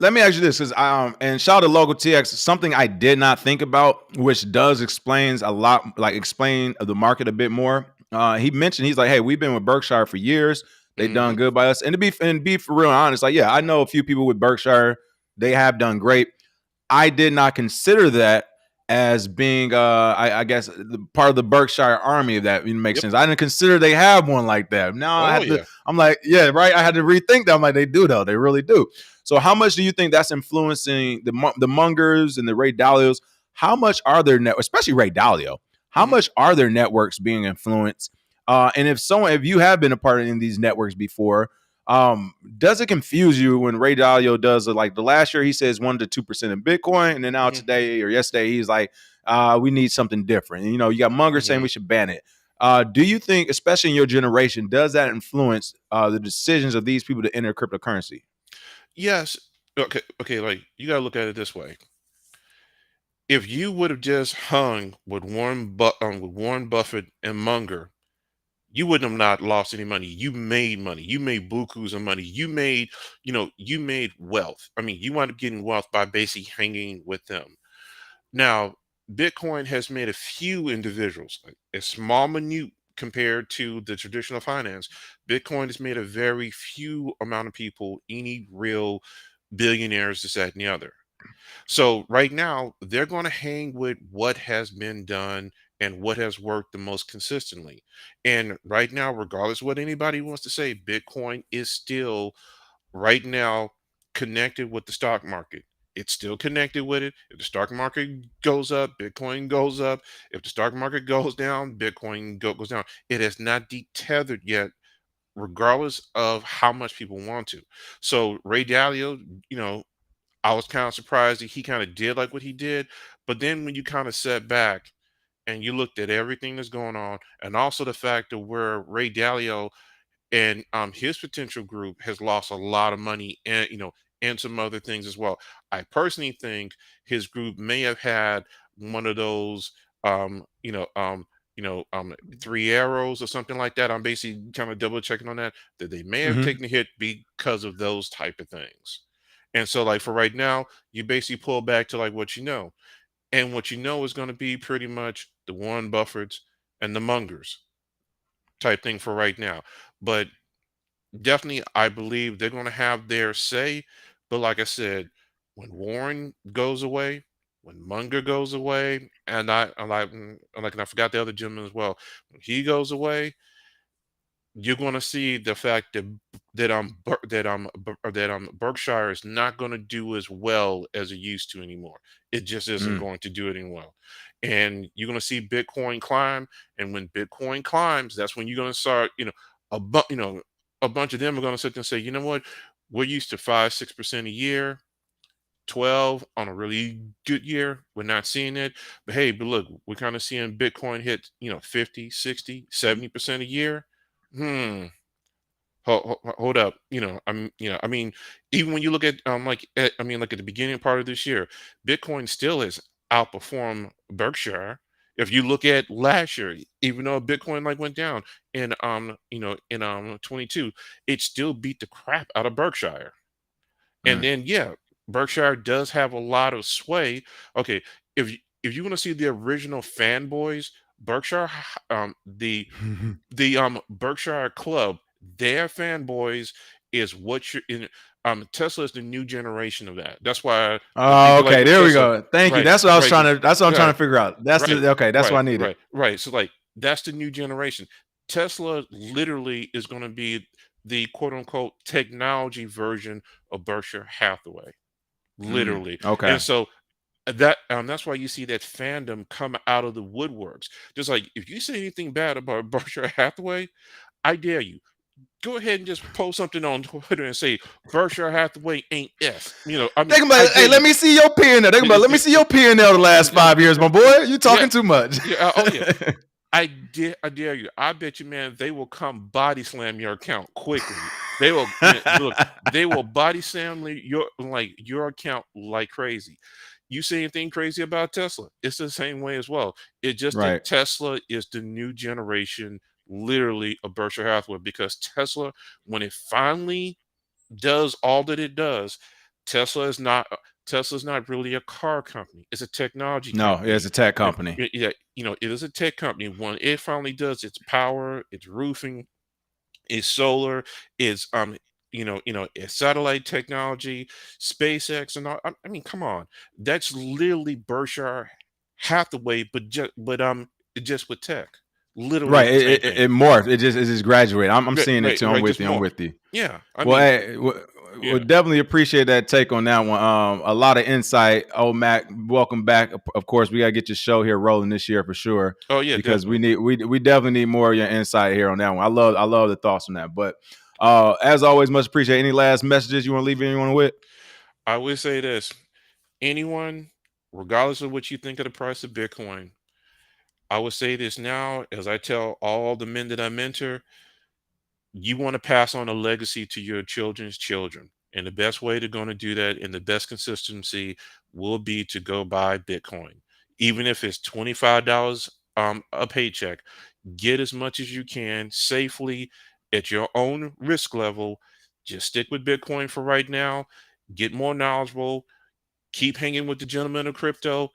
Let me ask you this, because and shout out to Local TX, something I did not think about, which does explains a lot, like explain the market a bit more. He mentioned, he's like, hey, we've been with Berkshire for years. They've done good by us. And to be for real honest, like, yeah, I know a few people with Berkshire. They have done great. I did not consider that as being I guess part of the Berkshire army, if that makes sense. I didn't consider they have one like that. Now I'm like, yeah, right. I had to rethink that. I'm like, they do though. They really do. So how much do you think that's influencing the Mungers and the Ray Dalios? How much are their especially Ray Dalio? How much are their networks being influenced? And if you have been a part of these networks before, does it confuse you when Ray Dalio does it? Like the last year, he says 1% to 2% in Bitcoin, and then now today or yesterday, he's like, we need something different. And, you got Munger saying we should ban it. Do you think, especially in your generation, does that influence the decisions of these people to enter cryptocurrency? Yes. Okay. Like you gotta look at it this way. If you would have just hung with Warren Buffett and Munger, you wouldn't have not lost any money. You made money. You made bukus of money. You made wealth. I mean, you wind up getting wealth by basically hanging with them. Now, Bitcoin has made a few individuals, a small minute compared to the traditional finance. Bitcoin has made a very few amount of people any real billionaires, this, that, and the other. So right now, they're going to hang with what has been done and what has worked the most consistently. And right now, regardless of what anybody wants to say, Bitcoin is still right now connected with the stock market. It's still connected with it. If the stock market goes up, Bitcoin goes up. If the stock market goes down, Bitcoin goes down. It has not detethered yet, regardless of how much people want to. So Ray Dalio, I was kind of surprised that he kind of did like what he did. But then when you kind of set back and you looked at everything that's going on, and also the fact of where Ray Dalio and his potential group has lost a lot of money, and and some other things as well. I personally think his group may have had one of those um you know um 3 arrows or something like that. I'm basically kind of double checking on that they may have taken a hit because of those type of things. And so, like, for right now, you basically pull back to like what you know, and what you know is going to be pretty much the Warren Buffetts and the Mungers type thing for right now. But definitely, I believe they're going to have their say. But like I said, when Warren goes away, when Munger goes away, and I forgot the other gentleman as well. When he goes away, you're going to see the fact that Berkshire is not going to do as well as it used to anymore. It just isn't going to do it anymore. And you're going to see Bitcoin climb, and when Bitcoin climbs, that's when you're going to start. A bunch of them are going to sit there and say, you know what, we're used to 5-6% a year. 12 on a really good year. We're not seeing it. But look, we're kind of seeing Bitcoin hit, 50, 60, 70% a year. Hmm. Hold up. I mean, even when you look at like at the beginning part of this year, Bitcoin still has outperformed Berkshire. If you look at last year, even though Bitcoin like went down in 22, it still beat the crap out of Berkshire. And then Berkshire does have a lot of sway. Okay, if you want to see the original fanboys, Berkshire, the Berkshire Club, their fanboys is what you're in. Tesla is the new generation of that. That's why. Oh, okay. Like There we Tesla, go. Thank you. right, That's what I was right, trying to. That's what I'm trying right, to figure out. That's right, okay. That's what I needed. right. So like that's the new generation. Tesla literally is going to be the quote unquote technology version of Berkshire Hathaway, literally. Okay. And so that's why you see that fandom come out of the woodworks. Just like if you say anything bad about Berkshire Hathaway, I dare you. Go ahead and just post something on Twitter and say Berkshire Hathaway ain't S. Think about it. Hey, let me see your P&L. Think about it. Let me see your P&L the last 5 years, my boy. You talking too much. Yeah. I dare you. I bet you, man, they will come body slam your account quickly. They will look. They will body slam your account like crazy. You say anything crazy about Tesla, it's the same way as well. It's just that Tesla is the new generation, literally, of Berkshire Hathaway, because Tesla, when it finally does all that it does, Tesla's not really a car company. It's a technology company. No, it's a tech company. Yeah, it is a tech company. When it finally does its power, its roofing, its solar, its its satellite technology, SpaceX, and all. I mean, come on, that's literally Berkshire Hathaway, but just with tech. Literally, right. It morphed. It just graduated. I'm seeing it too. I'm with you. More. I'm with you. Yeah. We'll definitely appreciate that take on that one. A lot of insight. Oh, Mac, welcome back. Of course, we gotta get your show here rolling this year for sure. Oh yeah, because definitely. we definitely need more of your insight here on that one. I love the thoughts on that. But as always, much appreciate. Any last messages you want to leave anyone with? I would say this: anyone, regardless of what you think of the price of Bitcoin, I would say this now, as I tell all the men that I mentor. You want to pass on a legacy to your children's children. And the best way to going to do that and the best consistency will be to go buy Bitcoin. Even if it's $25 a paycheck, get as much as you can safely at your own risk level. Just stick with Bitcoin for right now. Get more knowledgeable. Keep hanging with the gentleman of crypto.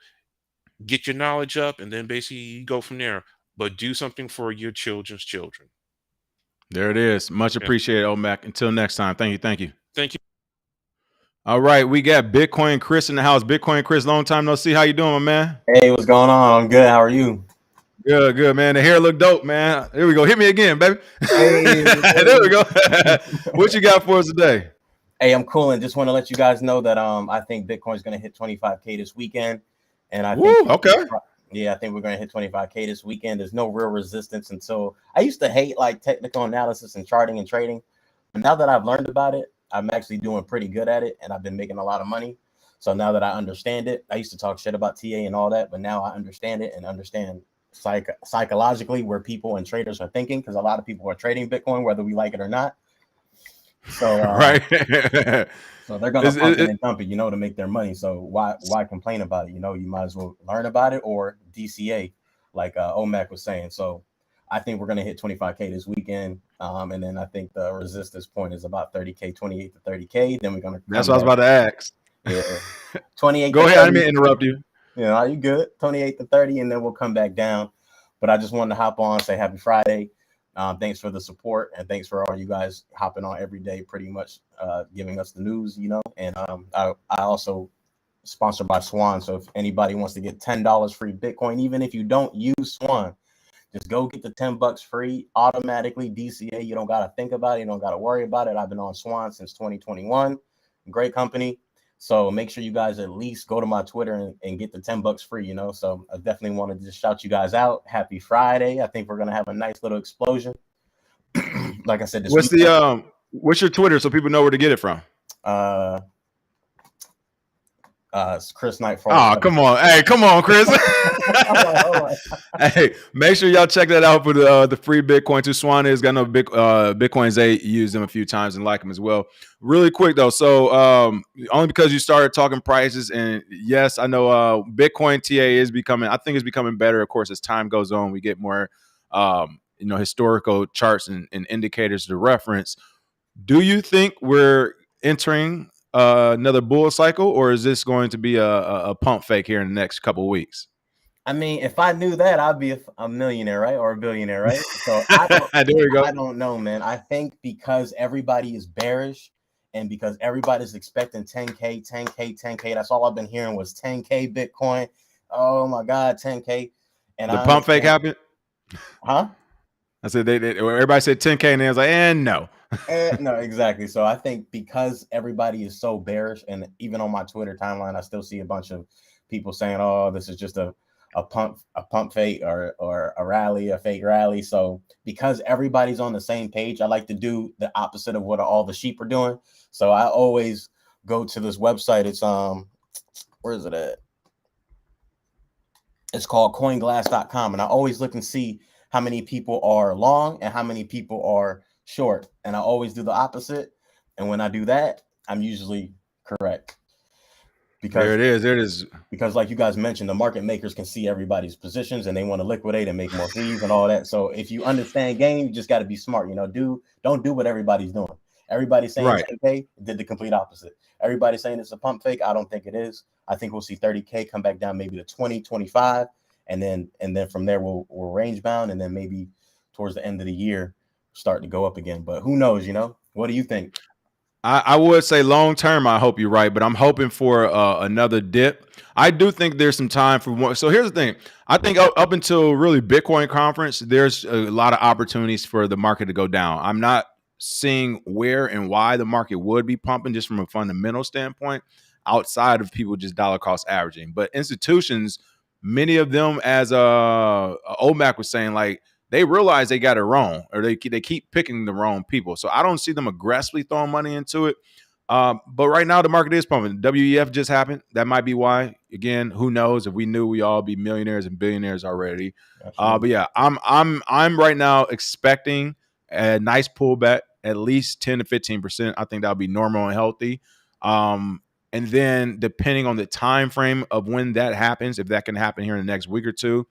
Get your knowledge up, and then basically go from there. But do something for your children's children. There it is. Much appreciated, Omac. Until next time. Thank you. Thank you. All right, we got Bitcoin Chris in the house. Bitcoin Chris, long time no see. How you doing, my man? Hey, what's going on? I'm good. How are you? Good, man. The hair look dope, man. Here we go. Hit me again, baby. Hey, there we go. What you got for us today? Hey, I'm cool, and just want to let you guys know that I think Bitcoin's going to hit 25K this weekend, and I think I think we're going to hit 25K this weekend. There's no real resistance until I used to hate like technical analysis and charting and trading, but now that I've learned about it, I'm actually doing pretty good at it, and I've been making a lot of money. So now that I understand it, I used to talk shit about TA and all that, but now I understand it and understand psychologically where people and traders are thinking, because a lot of people are trading Bitcoin whether we like it or not. So right. So they're gonna pump it and dump it, to make their money. So why complain about it? You might as well learn about it or DCA, like Omac was saying. So I think we're gonna hit 25K this weekend, and then I think the resistance point is about 30K, 28 to 30K. Then we're gonna. That's what I was about to ask. Yeah, 28. Go ahead. I didn't mean to interrupt you. Are you good? 28 to 30, and then we'll come back down. But I just wanted to hop on, say happy Friday. Thanks for the support, and thanks for all you guys hopping on every day, pretty much giving us the news, And I also sponsored by Swan. So if anybody wants to get $10 free Bitcoin, even if you don't use Swan, just go get the $10 free automatically. DCA, you don't got to think about it. You don't got to worry about it. I've been on Swan since 2021. Great company. So make sure you guys at least go to my Twitter and get the $10 free, So I definitely want to just shout you guys out. Happy Friday. I think we're going to have a nice little explosion. Like I said, what's your Twitter so people know where to get it from? It's Chris Knight. Oh, come on. Hey, come on, Chris. Hey, make sure y'all check that out for the free Bitcoin too. Swan is got no Bitcoins. They use them a few times and like them as well. Really quick though. So only because you started talking prices, and yes, I know Bitcoin TA is becoming, I think it's becoming better. Of course, as time goes on, we get more historical charts and indicators to reference. Do you think we're entering another bull cycle, or is this going to be a pump fake here in the next couple of weeks? I mean, if I knew that, I'd be a millionaire, right? Or a billionaire, right? So I don't know, man. I think because everybody is bearish and because everybody's expecting 10K, 10K, 10K. That's all I've been hearing was 10K Bitcoin. Oh my God, 10K. And the pump fake happened? Huh? I said everybody said 10K and they was like, no. No, exactly. So I think because everybody is so bearish, and even on my Twitter timeline, I still see a bunch of people saying, "Oh, this is just a pump fake or a rally, a fake rally." So because everybody's on the same page, I like to do the opposite of what all the sheep are doing. So I always go to this website. It's where is it at? It's called coinglass.com, and I always look and see how many people are long and how many people are short, and I always do the opposite. And when I do that, I'm usually correct. Because there it is. Because like you guys mentioned, the market makers can see everybody's positions and they want to liquidate and make more fees and all that. So if you understand game, you just got to be smart. Don't do what everybody's doing. Everybody's saying 10K, did the complete opposite. Everybody's saying it's a pump fake. I don't think it is. I think we'll see 30K come back down maybe to 20, 25, and then from there we'll range bound, and then maybe towards the end of the year start to go up again. But who knows? What do you think? I would say long term, I hope you're right, but I'm hoping for another dip. I do think there's some time for more. So here's the thing. I think up until really Bitcoin conference, there's a lot of opportunities for the market to go down. I'm not seeing where and why the market would be pumping just from a fundamental standpoint outside of people just dollar cost averaging. But institutions, many of them, as Omac was saying, like, they realize they got it wrong, or they keep picking the wrong people. So I don't see them aggressively throwing money into it. But right now the market is pumping. WEF just happened. That might be why. Again, who knows? If we knew, we all be millionaires and billionaires already. But yeah, I'm right now expecting a nice pullback, at least 10 to 15%. I think that'll be normal and healthy. And then depending on the time frame of when that happens, if that can happen here in the next week or two,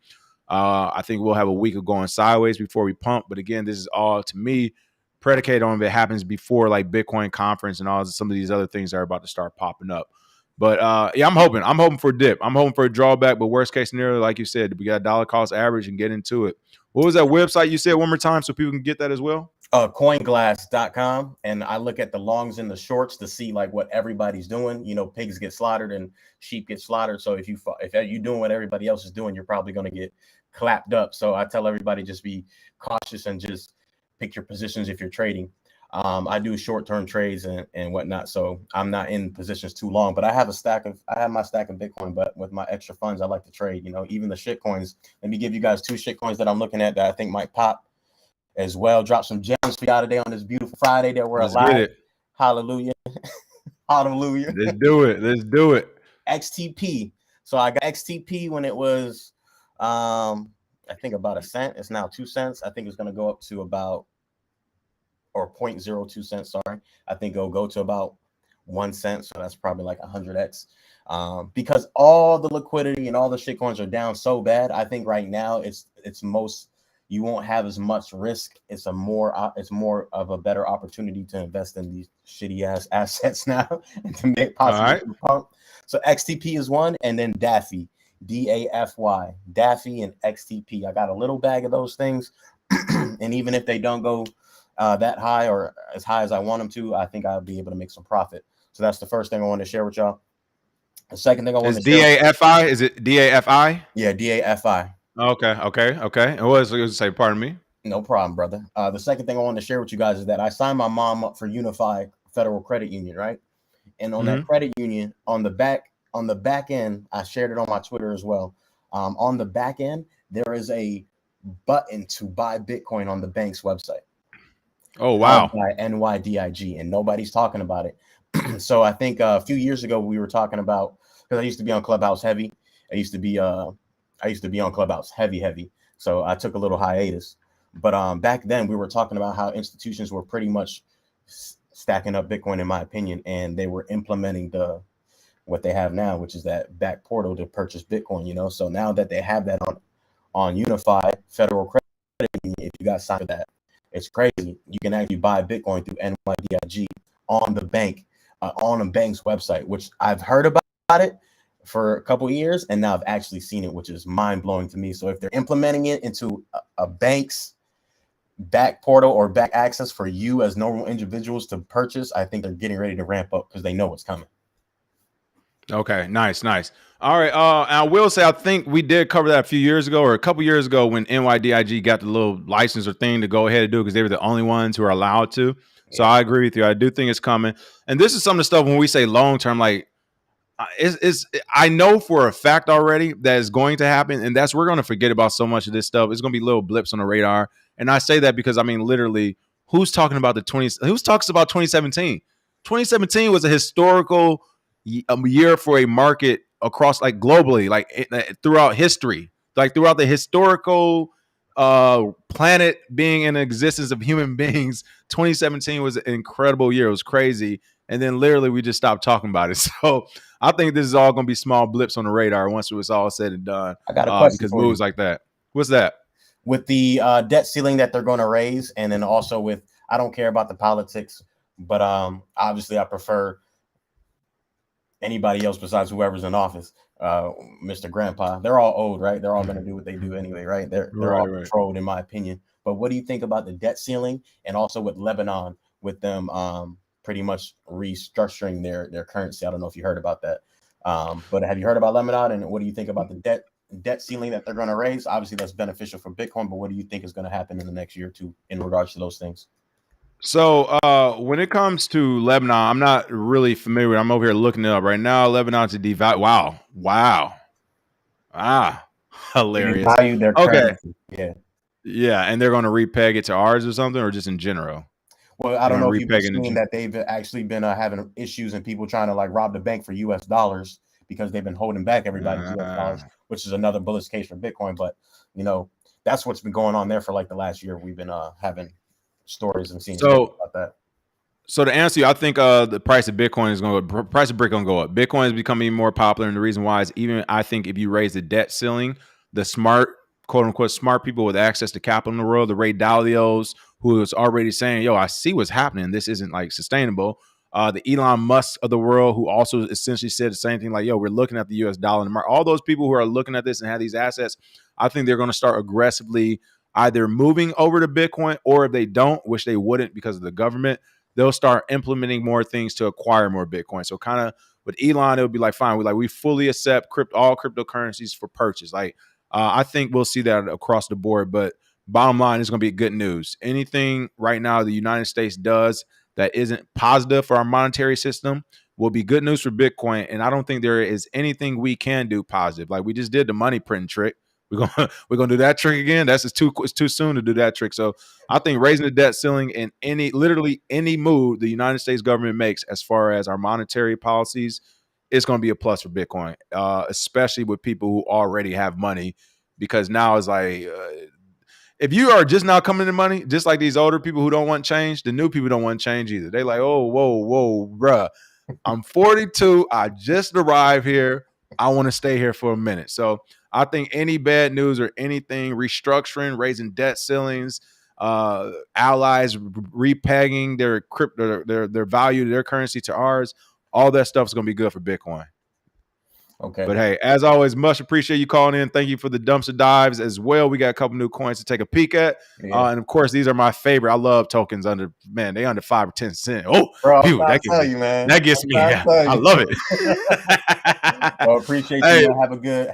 I think we'll have a week of going sideways before we pump. But again, this is all, to me, predicated on if it happens before like Bitcoin conference and all some of these other things that are about to start popping up. But yeah, I'm hoping for a dip. I'm hoping for a drawback. But worst case scenario, like you said, we got dollar cost average and get into it. What was that website you said one more time so people can get that as well? Coinglass.com, and I look at the longs and the shorts to see like what everybody's doing. Pigs get slaughtered and sheep get slaughtered. So if you're doing what everybody else is doing, you're probably going to get clapped up. So I tell everybody just be cautious and just pick your positions if you're trading. I do short-term trades and whatnot, so I'm not in positions too long. But I have my stack of Bitcoin. But with my extra funds, I like to trade. Even the shit coins. Let me give you guys 2 shit coins that I'm looking at that I think might pop as well. Drop some gems for y'all today on this beautiful Friday that we're alive. Hallelujah, hallelujah. Let's do it. Let's do it. XTP. So I got XTP when it was, I think about 1 cent. It's now 2 cents. I think it's going to go up to about, or 0.02 cents. Sorry. I think it'll go to about 1 cent. So that's probably like 100x. Because all the liquidity and all the shit coins are down so bad. I think right now you won't have as much risk. It's more of a better opportunity to invest in these shitty ass assets now and to make possible pump. So XTP is one, and then DAFI, DAFY, DAFI and XTP. I got a little bag of those things, and even if they don't go that high or as high as I want them to, I think I'll be able to make some profit. So that's the first thing I want to share with y'all. The second thing I want to share. DAFI? Is it DAFI? Yeah, DAFI. Okay. And what was I going to say? Pardon me. No problem, brother. The second thing I wanted to share with you guys is that I signed my mom up for Unifi Federal Credit Union, right? And on that credit union, on the back end, I shared it on my Twitter as well. On the back end, there is a button to buy Bitcoin on the bank's website. Oh, wow. By NYDIG, and nobody's talking about it. So I think a few years ago we were talking about, because I used to be on Clubhouse heavy. I used to be on Clubhouse heavy. So I took a little hiatus. But back then we were talking about how institutions were pretty much stacking up Bitcoin, in my opinion, and they were implementing what they have now, which is that back portal to purchase Bitcoin. So now that they have that on Unified Federal Credit Union, if you guys signed that, it's crazy. You can actually buy Bitcoin through NYDIG on the bank's website, which I've heard about it for a couple of years, and now I've actually seen it, which is mind-blowing to me. So if they're implementing it into a bank's back portal or back access for you as normal individuals to purchase, I think they're getting ready to ramp up because they know what's coming. Okay, nice. All right, I will say I think we did cover that a few years ago or a couple years ago when NYDIG got the little license or thing to go ahead and do it because they were the only ones who are allowed to. So I agree with you. I do think it's coming. And this is some of the stuff when we say long-term, like I know for a fact already that is going to happen, and that's we're going to forget about so much of this stuff. It's going to be little blips on the radar. And I say that because, I mean, literally, who talks about 2017? 2017 was a historical year for a market across, like, globally, like throughout history, like throughout the historical planet being in existence of human beings. 2017 was an incredible year. It was crazy. And then literally we just stopped talking about it. So I think this is all going to be small blips on the radar once it was all said and done. I got a question because moves like that. What's that? With the debt ceiling that they're going to raise, and then also with, I don't care about the politics, but obviously I prefer anybody else besides whoever's in office. Mr. Grandpa, they're all old, right? They're all going to do what they do anyway, right? They're all controlled, in my opinion. But what do you think about the debt ceiling, and also with Lebanon, with them pretty much restructuring their currency? I don't know if you heard about that, but have you heard about Lebanon, and what do you think about the debt ceiling that they're going to raise? Obviously, that's beneficial for Bitcoin, but what do you think is going to happen in the next year or two in regards to those things? So when it comes to Lebanon, I'm not really familiar with it. I'm over here looking it up right now. Lebanon to devalue. Wow. Hilarious. Devalue their currency. Yeah, and they're going to repeg it to ours or something, or just in general? Well, I don't know if you've seen that they've actually been having issues and people trying to like rob the bank for US dollars because they've been holding back everybody's US dollars, which is another bullish case for Bitcoin. But, that's what's been going on there for like the last year. We've been having stories and seeing about that. So to answer you, I think the price of Bitcoin is going to go up. Bitcoin is becoming more popular, and the reason why is even I think if you raise the debt ceiling, the smart, quote unquote, smart people with access to capital in the world, the Ray Dalios, who is already saying, yo, I see what's happening. This isn't like sustainable. The Elon Musk of the world, who also essentially said the same thing, like, yo, we're looking at the US dollar. And all those people who are looking at this and have these assets, I think they're going to start aggressively either moving over to Bitcoin, or if they don't, which they wouldn't because of the government, they'll start implementing more things to acquire more Bitcoin. So kind of with Elon, it would be like, fine, we fully accept all cryptocurrencies for purchase. Like, I think we'll see that across the board. But bottom line, it's going to be good news. Anything right now the United States does that isn't positive for our monetary system will be good news for Bitcoin. And I don't think there is anything we can do positive. Like we just did the money printing trick. We're gonna do that trick again. It's too soon to do that trick. So I think raising the debt ceiling in literally any move the United States government makes as far as our monetary policies, it's going to be a plus for Bitcoin, especially with people who already have money, because now it's like if you are just now coming to money, just like these older people who don't want change, the new people don't want change either. They like, oh, whoa, bruh. I'm 42. I just arrived here. I want to stay here for a minute. So I think any bad news or anything, restructuring, raising debt ceilings, allies repegging their crypto, their value, their currency to ours, all that stuff is going to be good for Bitcoin. Okay. But hey, as always, much appreciate you calling in. Thank you for the dumpster dives as well. We got a couple new coins to take a peek at. Yeah. And of course, these are my favorite. I love tokens under 5 or 10 cents. Oh, bro, that gets me. I love it. Well, appreciate you. Man.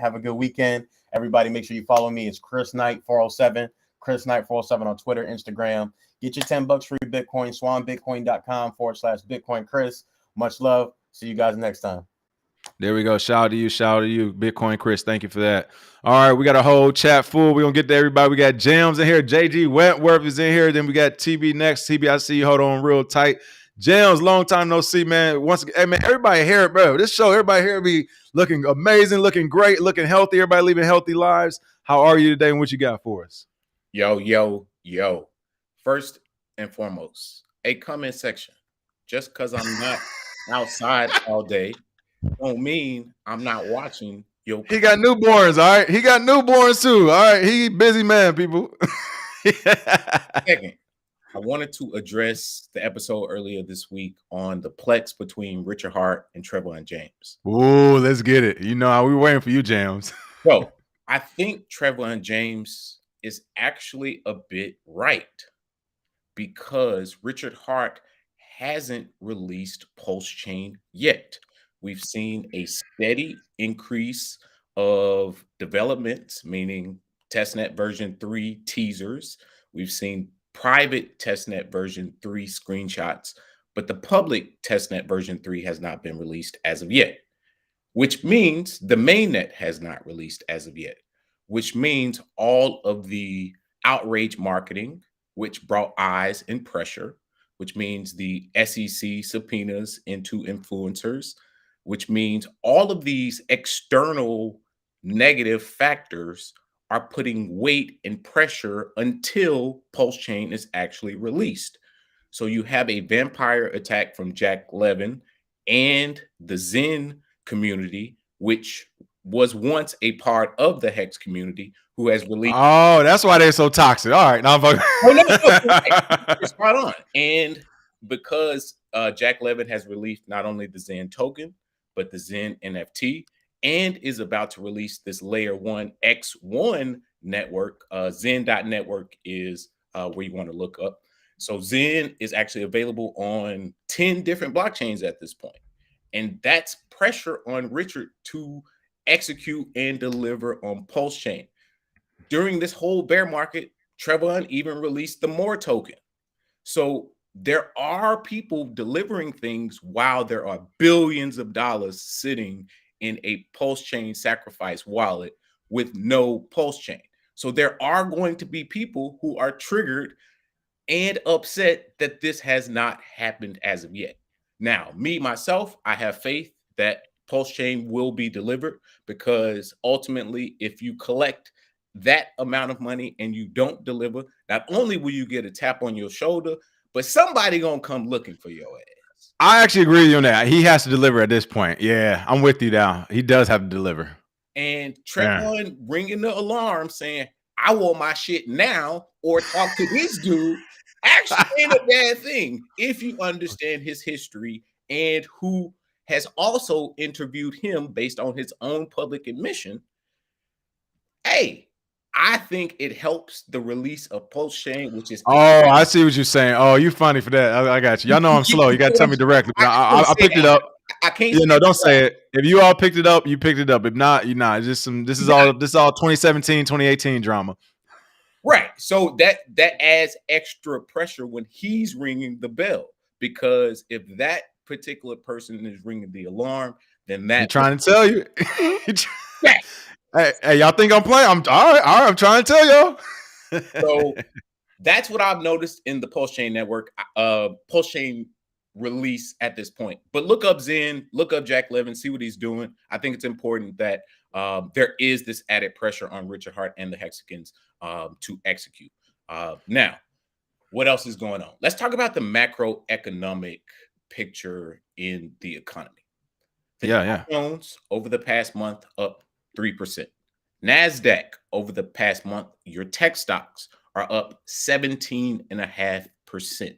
Have a good weekend. Everybody, make sure you follow me. It's Chris Knight 407. Chris Knight 407 on Twitter, Instagram. Get your $10 free Bitcoin. swanbitcoin.com/Bitcoin Chris. Much love. See you guys next time. There we go. Shout out to you, Bitcoin Chris. Thank you for that. All right, we got a whole chat full. We're gonna get to everybody. We got Jams in here. JG Wentworth is in here. Then we got TB next. TB, I see you. Hold on real tight. Jams, long time no see, man. Once again, hey man, everybody here, bro. This show, everybody here be looking amazing, looking great, looking healthy. Everybody living healthy lives. How are you today, and what you got for us? Yo. First and foremost, a comment section. Just because I'm not outside all day don't mean I'm not watching your. He got newborns, all right? He got newborns too, all right? He busy man, people. Second, I wanted to address the episode earlier this week on the plex between Richard Hart and Trevor James. Ooh, let's get it. You know, we were waiting for you, James. So I think Trevor James is actually a bit right, because Richard Hart hasn't released PulseChain yet. We've seen a steady increase of developments, meaning testnet version 3 teasers. We've seen private testnet version 3 screenshots, but the public testnet version 3 has not been released as of yet, which means the mainnet has not released as of yet, which means all of the outrage marketing, which brought eyes and pressure, which means the SEC subpoenas into influencers, which means all of these external negative factors are putting weight and pressure until PulseChain is actually released. So you have a vampire attack from Jack Levin and the Zen community, which was once a part of the Hex community, who has released. Oh, that's why they're so toxic. All right, now I'm fucking. It's spot on. And because Jack Levin has released not only the Zen token, but the Zen NFT, and is about to release this layer 1 X1 network. Zen.network is where you want to look up. So Zen is actually available on 10 different blockchains at this point. And that's pressure on Richard to execute and deliver on PulseChain. During this whole bear market, Trevor even released the More token. So there are people delivering things while there are billions of dollars sitting in a PulseChain sacrifice wallet with no PulseChain. So there are going to be people who are triggered and upset that this has not happened as of yet. Now, myself, I have faith that PulseChain will be delivered, because ultimately, if you collect that amount of money and you don't deliver, not only will you get a tap on your shoulder, but somebody gonna come looking for your ass. I actually agree with you on that. He has to deliver at this point. Yeah, I'm with you now. He does have to deliver. And Trevor ringing the alarm saying, I want my shit now, or talk to this dude, actually ain't a bad thing if you understand his history and who has also interviewed him based on his own public admission. Hey, I think it helps the release of PulseChain, which is. Oh, I see what you're saying. Oh, you funny for that. I got you. Y'all know I'm slow. You got to tell me directly. I picked it up. I can't. You know, don't say it. If you all picked it up, you picked it up. If not, you're not. Just this is all 2017, 2018 drama. Right. So that adds extra pressure when he's ringing the bell, because if that particular person is ringing the alarm, then that He's trying to tell you. yeah. Hey, y'all think I'm playing? I'm all right. I'm trying to tell y'all. So that's what I've noticed in the PulseChain network, PulseChain release at this point. But look up Zen, look up Jack Levin, see what he's doing. I think it's important that there is this added pressure on Richard Hart and the Hexagons to execute. Now, what else is going on? Let's talk about the macroeconomic picture in the economy. The Dow Jones over the past month up 3%. NASDAQ over the past month, your tech stocks are up 17.5%.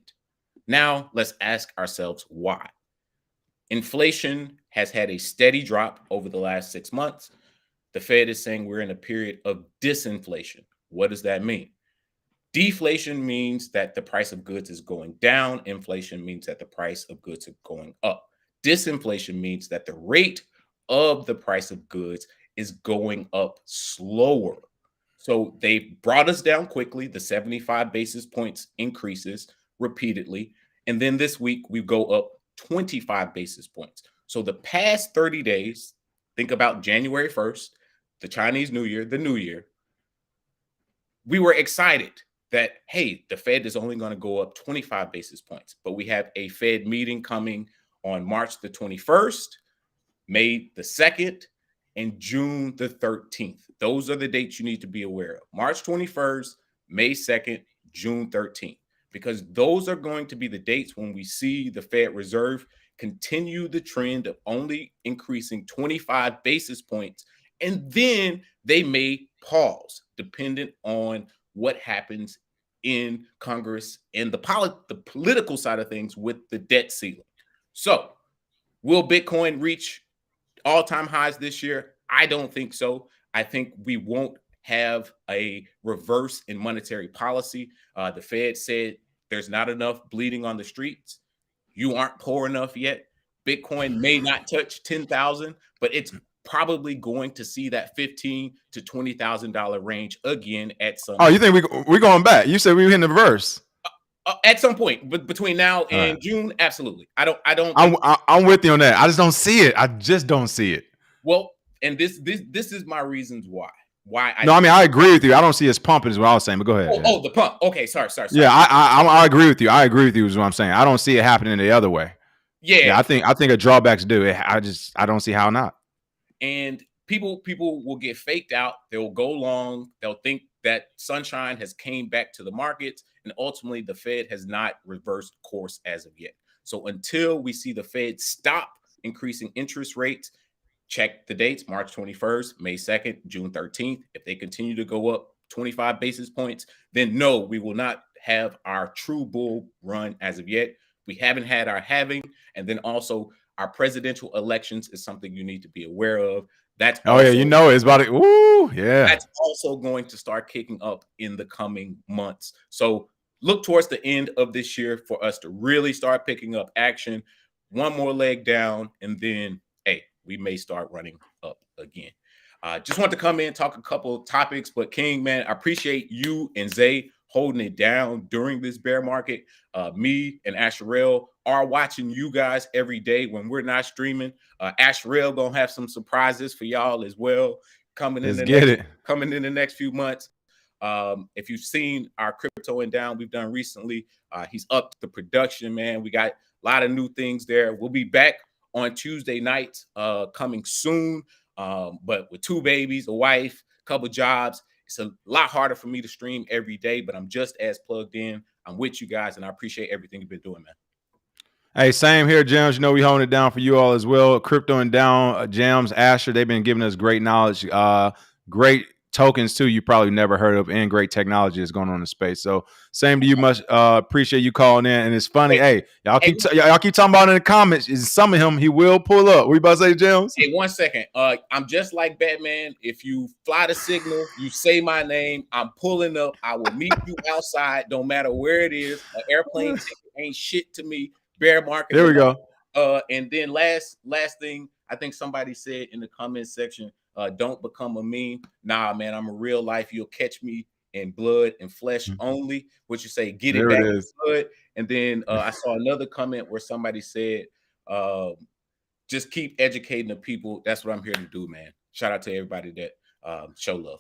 Now, let's ask ourselves why. Inflation has had a steady drop over the last 6 months. The Fed is saying we're in a period of disinflation. What does that mean? Deflation means that the price of goods is going down. Inflation means that the price of goods are going up. Disinflation means that the rate of the price of goods is going up slower. So they brought us down quickly, the 75 basis points increases repeatedly. And then this week we go up 25 basis points. So the past 30 days, think about January 1st, the Chinese New Year, the New Year, we were excited that, hey, the Fed is only going to go up 25 basis points. But we have a Fed meeting coming on March the 21st, May the 2nd, and June the 13th. Those are the dates you need to be aware of. March 21st, May 2nd, June 13th, because those are going to be the dates when we see the Fed Reserve continue the trend of only increasing 25 basis points, and then they may pause dependent on what happens in Congress and the political side of things with the debt ceiling. So will Bitcoin reach all-time highs this year? I don't think so. I think we won't have a reverse in monetary policy. The Fed said there's not enough bleeding on the streets. You aren't poor enough yet. Bitcoin may not touch 10,000, but it's probably going to see that $15,000 to $20,000 range again at some. Oh, you think we're going back? You said we were in the reverse. At some point, but between now and June, absolutely. I'm with you on that. I just don't see it. I just don't see it. Well, and this is my reasons why. I agree with you. I don't see us pumping is what I was saying, but go ahead. Oh, the pump. Okay, sorry. Yeah, I agree with you. I agree with you is what I'm saying. I don't see it happening the other way. Yeah, I think a drawbacks do it. I don't see how not. And people will get faked out. They'll go long. They'll think that sunshine has came back to the markets, and ultimately the Fed has not reversed course as of yet. So until we see the Fed stop increasing interest rates, check the dates, March 21st, May 2nd, June 13th. If they continue to go up 25 basis points, then no, we will not have our true bull run as of yet. We haven't had our halving. And then also our presidential elections is something you need to be aware of. That's it's about it. Woo, yeah. That's also going to start kicking up in the coming months. So look towards the end of this year for us to really start picking up action. One more leg down, and then, hey, we may start running up again. Just want to come in, talk a couple of topics, but King, man, I appreciate you and Zay holding it down during this bear market. Me and Asherelle are watching you guys every day when we're not streaming. Asherelle gonna have some surprises for y'all as well coming in the next few months. If you've seen our crypto and down we've done recently, he's upped the production, man. We got a lot of new things there. We'll be back on Tuesday nights coming soon. But with 2 babies, a wife, a couple jobs, it's a lot harder for me to stream every day, but I'm just as plugged in. I'm with you guys, and I appreciate everything you've been doing, man. Hey, same here, Jams. You know, we holding it down for you all as well. Crypto and down, Jams, Asher, they've been giving us great knowledge, great tokens too you probably never heard of, and great technology that's going on in the space. So same to you, much appreciate you calling in. And it's funny, y'all keep talking about in the comments, is some of him he will pull up. What you about to say, James? Hey, 1 second. I'm just like Batman. If you fly the signal, you say my name, I'm pulling up. I will meet you outside, don't matter where it is. An airplane ticket ain't shit to me. Bear market. There we go. And then last thing, I think somebody said in the comment section, don't become a meme. Nah, man, I'm a real life. You'll catch me in blood and flesh Mhm. only. What you say, get it There back it in is. blood. And then I saw another comment where somebody said, just keep educating the people. That's what I'm here to do, man. Shout out to everybody that show love.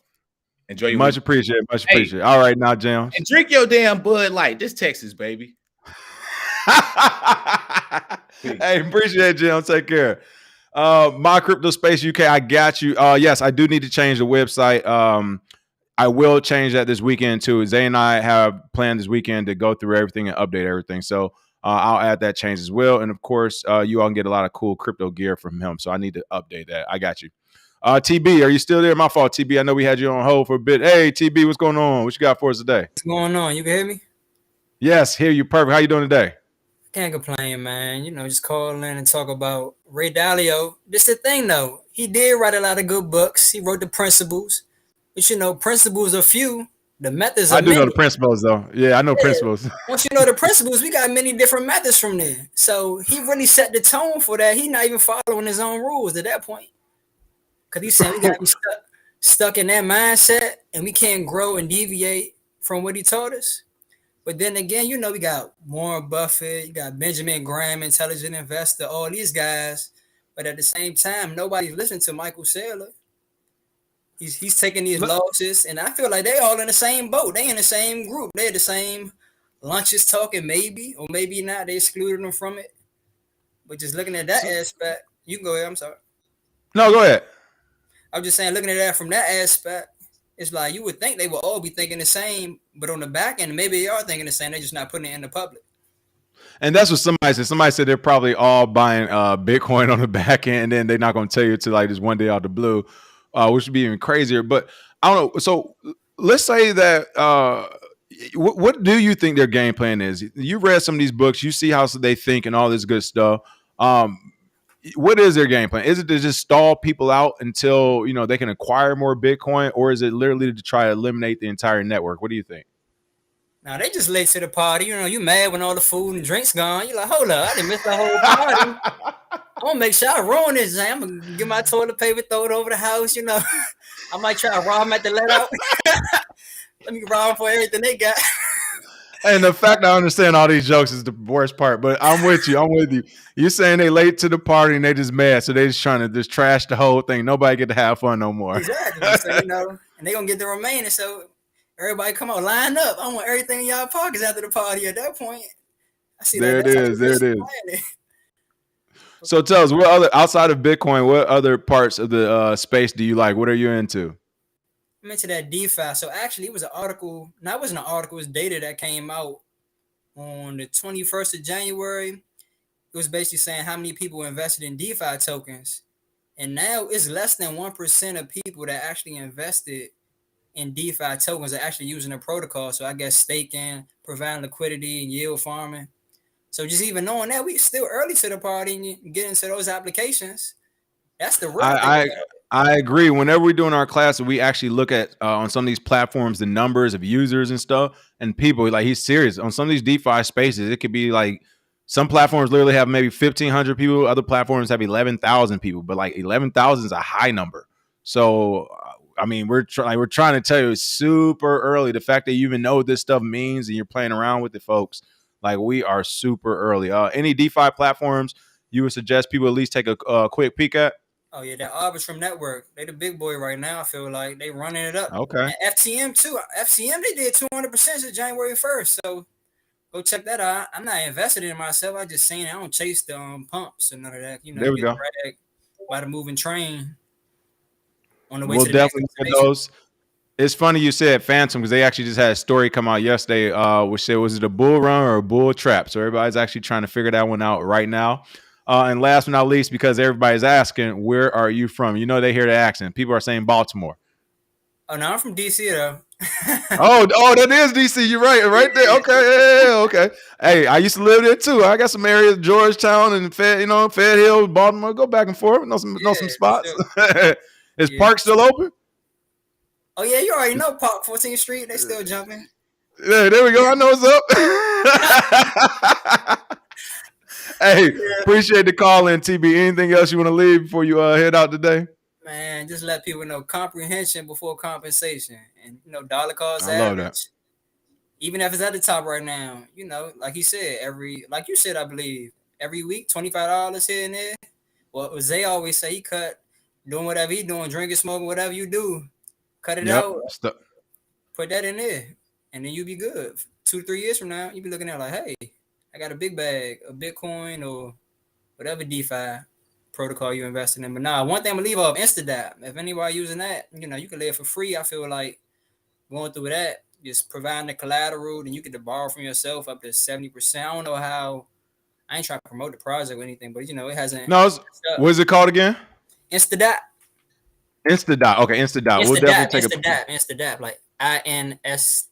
Enjoy your Much week. appreciated. Much Hey, appreciated. All right, now, James. and drink your damn Bud Light. This Texas, baby. Hey, appreciate it, Jim. Take care. My Crypto Space UK, I got you. Yes, I do need to change the website. I will change that this weekend too. Zay and I have planned this weekend to go through everything and update everything. So I'll add that change as well. And of course, you all can get a lot of cool crypto gear from him. So I need to update that. I got you. TB, are you still there? My fault, TB. I know we had you on hold for a bit. Hey, TB, what's going on? What you got for us today? What's going on? You can hear me? Yes, hear you. Perfect. How you doing today? Can't complain, man. You know, just call in and talk about Ray Dalio. This the thing, though. He did write a lot of good books. He wrote the principles. But, you know, principles are few. The methods are I do many. know the principles, though. Yeah, I know principles. Once you know the principles, we got many different methods from there. So he really set the tone for that. He not even following his own rules at that point. Because he's saying we got to be stuck in that mindset and we can't grow and deviate from what he taught us. But then again, you know, we got Warren Buffett, you got Benjamin Graham, intelligent investor, all these guys. But at the same time, nobody's listening to Michael Saylor. He's taking these losses, and I feel like they all in the same boat. They in the same group. They at the same lunches talking, maybe, or maybe not. They excluded them from it. But just looking at that aspect, you can go ahead. I'm sorry. No, go ahead. I was just saying, looking at that from that aspect, it's like you would think they would all be thinking the same, but on the back end, maybe they are thinking the same. They're just not putting it in the public. And that's what somebody said. Somebody said they're probably all buying Bitcoin on the back end, and then they're not going to tell you till like this one day out the blue, which would be even crazier. But I don't know. So let's say that what do you think their game plan is? You read some of these books, you see how they think and all this good stuff. What is their game plan? Is it to just stall people out until, you know, they can acquire more Bitcoin, or is it literally to try to eliminate the entire network? What do you think? Now they just late to the party. You know, you mad when all the food and drinks gone. You're like, hold up, I didn't miss the whole party. I'm gonna make sure I ruin this. I'm gonna get my toilet paper, throw it over the house. You know, I might try to rob them at the let out. Let me rob them for everything they got. And the fact I understand all these jokes is the worst part, but I'm with you. I'm with you. You're saying they late to the party and they just mad, so they just trying to just trash the whole thing. Nobody get to have fun no more. Exactly. So, you know, and they gonna get the remaining. So everybody, come on, line up. I want everything in y'all pockets after the party. At that point, I see there that. It is. There it is. So tell us, what other outside of Bitcoin, what other parts of the space do you like? What are you into? I'm into that DeFi. So actually, it was an article. No, it wasn't an article. It was data that came out on the 21st of January. It was basically saying how many people invested in DeFi tokens. And now it's less than 1% of people that actually invested in DeFi tokens are actually using the protocol. So I guess staking, providing liquidity, and yield farming. So just even knowing that, we still early to the party and get into those applications. That's the real thing. I agree. Whenever we're doing our class, we actually look at on some of these platforms the numbers of users and stuff, and people. Like, he's serious on some of these DeFi spaces. It could be like some platforms literally have maybe 1,500 people. Other platforms have 11,000 people, but like 11,000 is a high number. So I mean, we're trying to tell you it's super early. The fact that you even know what this stuff means and you're playing around with it, folks. Like, we are super early. Any DeFi platforms you would suggest people at least take a quick peek at? Oh, yeah, that Arbitrum Network. They the big boy right now, I feel like. They running it up. Okay. And FTM, too. FCM, they did 200% since January 1st. So go check that out. I'm not invested in myself. I just seen it. I don't chase the pumps and none of that. You know, there we go. By the moving train on the way we'll to the definitely get those. It's funny you said Phantom, because they actually just had a story come out yesterday which said, was it a bull run or a bull trap? So everybody's actually trying to figure that one out right now. And last but not least, because everybody's asking, where are you from? You know, they hear the accent. People are saying Baltimore. Oh, no, I'm from D.C. though. oh, that is D.C. You're right there. Okay, yeah, okay. Hey, I used to live there too. I got some areas, Georgetown and Fed Hill, Baltimore. Go back and forth. Know some spots. Is Park still open? Oh yeah, you already know Park 14th Street. They still jumping. Yeah, there we go. I know what's up. Hey, appreciate the call in, TB. Anything else you want to leave before you head out today? Man, just let people know comprehension before compensation, and dollar cost I love average. that. Even if it's at the top right now, like you said, like you said, I believe every week, $25 here and there. Well, Zay always say he cut doing whatever he doing, drinking, smoking, whatever you do, cut it out, put that in there, and then you be good. 2-3 years from now, you be looking at like, hey, I got a big bag of Bitcoin or whatever DeFi protocol you invested in. But nah, one thing I'm gonna leave off InstaDApp. If anybody using that, you can live for free. I feel like going through that, just providing the collateral, then you get to borrow from yourself up to 70%. I don't know how. I ain't trying to promote the project or anything, but it hasn't. No, what is it called again? InstaDApp. InstaDApp. Okay, InstaDApp. We'll definitely take InstaDApp, like InstaDApp.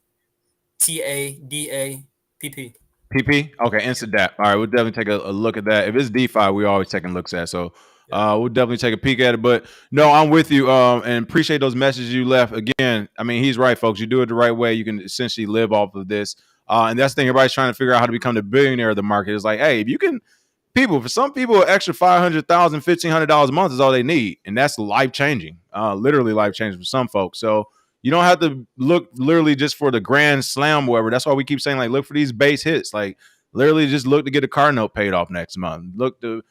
PP. Okay, InstaDApp. All right, we'll definitely take a look at that. If it's DeFi, we always taking looks at. So we'll definitely take a peek at it. But no, I'm with you. And appreciate those messages you left. Again, I mean, he's right, folks. You do it the right way, you can essentially live off of this. And that's the thing. Everybody's trying to figure out how to become the billionaire of the market. It's like, hey, if you can. For some people, an extra $500,000, $1,500 a month is all they need, and that's life changing. Literally life changing for some folks. So you don't have to look literally just for the grand slam, whatever. That's why we keep saying, like, look for these base hits. Like, literally just look to get a car note paid off next month. Look to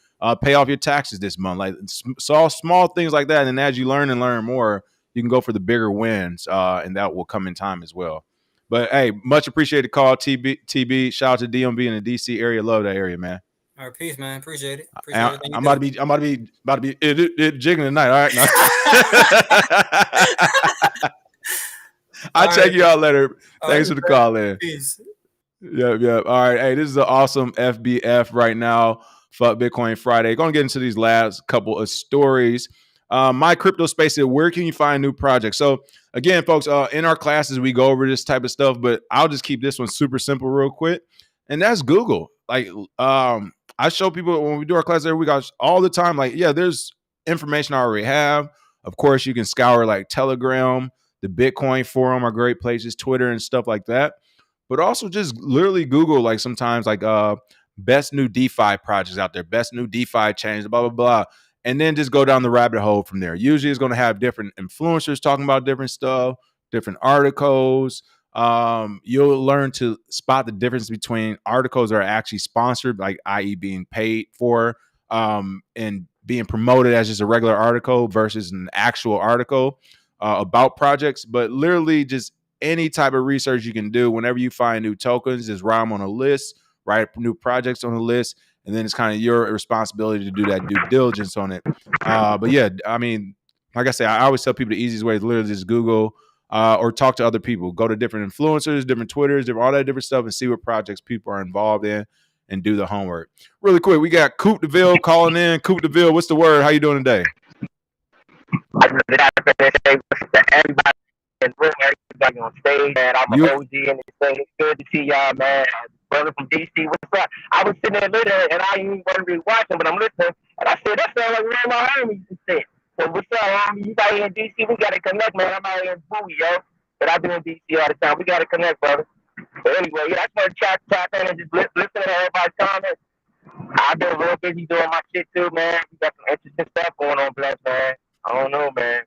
pay off your taxes this month. Like, so small things like that. And as you learn and learn more, you can go for the bigger wins, and that will come in time as well. But hey, much appreciated call, TB. Shout out to DMV in the DC area. Love that area, man. All right, peace, man. Appreciate it. I'm about to be jigging tonight. All right, now. I'll check you out later. Thanks for the call, in. Peace. Yep. All right. Hey, this is an awesome FBF right now. Fuck Bitcoin Friday. Going to get into these last couple of stories. My crypto space said, where can you find new projects? So again, folks, in our classes, we go over this type of stuff, but I'll just keep this one super simple real quick. And that's Google. Like, I show people when we do our class every week all the time, like, yeah, there's information I already have. Of course, you can scour like Telegram, the Bitcoin forum are great places, Twitter and stuff like that. But also just literally Google, like sometimes like best new DeFi projects out there, best new DeFi chains, blah, blah, blah. And then just go down the rabbit hole from there. Usually it's going to have different influencers talking about different stuff, different articles. You'll learn to spot the difference between articles that are actually sponsored, like i.e. being paid for, and being promoted as just a regular article versus an actual article about projects. But literally just any type of research you can do whenever you find new tokens, just write them on a list, write new projects on a list, and then it's kind of your responsibility to do that due diligence on it. But yeah, I mean, like I say, I always tell people the easiest way is literally just Google or talk to other people. Go to different influencers, different Twitters, all that different stuff, and see what projects people are involved in and do the homework. Really quick, we got Coop DeVille calling in. Coop DeVille, what's the word? How you doing today? Everybody on stage, man. I'm an OG and it's good to see y'all, man. Brother from DC, what's up? I was sitting there later and I ain't wasn't really watching, but I'm listening, and I said that sounds like one of my homies just said. So what's up, homie? You out here in DC? We gotta connect, man. I'm out here in Bowie, yo. But I've been in DC all the time. We gotta connect, brother. So anyway, yeah, I just want to chat in and just listen to everybody's comments. I've been real busy doing my shit too, man. We got some interesting stuff going on, bless, man. I don't know, man.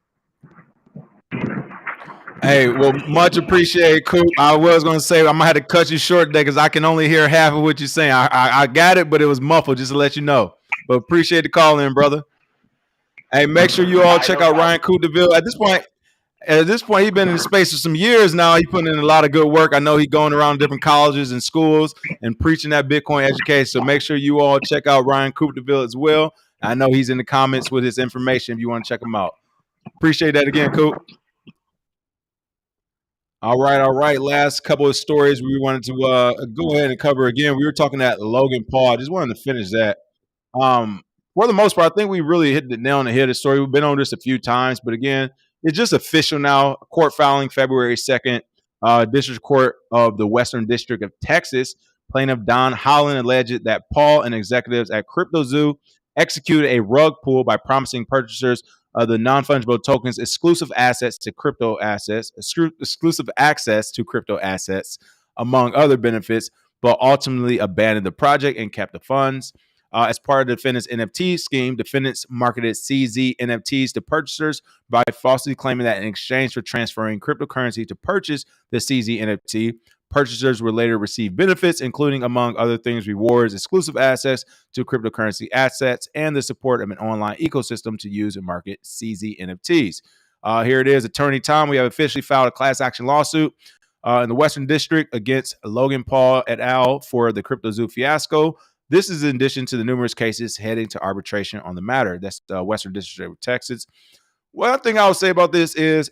Hey, well, much appreciated, Coop. I was going to say, I'm going to have to cut you short today because I can only hear half of what you're saying. I got it, but it was muffled, just to let you know. But appreciate the call in, brother. Hey, make sure you all check out Ryan Coop DeVille. At this point, he's been in the space for some years now. He's putting in a lot of good work. I know he's going around different colleges and schools and preaching that Bitcoin education. So make sure you all check out Ryan Coop DeVille as well. I know he's in the comments with his information if you want to check him out. Appreciate that again, Coop. All right. Last couple of stories we wanted to go ahead and cover again. We were talking at Logan Paul. I just wanted to finish that. For the most part, I think we really hit the nail on the head of the story. We've been on this a few times, but again, it's just official now. Court filing February 2nd. District Court of the Western District of Texas. Plaintiff Don Holland alleged that Paul and executives at CryptoZoo executed a rug pull by promising purchasers of the non-fungible tokens exclusive access to crypto assets, among other benefits, but ultimately abandoned the project and kept the funds. As part of the defendant's NFT scheme, defendants marketed CZ NFTs to purchasers by falsely claiming that in exchange for transferring cryptocurrency to purchase the CZ NFT, purchasers will later receive benefits, including, among other things, rewards, exclusive access to cryptocurrency assets, and the support of an online ecosystem to use and market CZ NFTs. Here it is, Attorney Tom. We have officially filed a class action lawsuit in the Western District against Logan Paul et al. For the CryptoZoo fiasco. This is in addition to the numerous cases heading to arbitration on the matter. That's the Western District of Texas. One thing I would say about this is,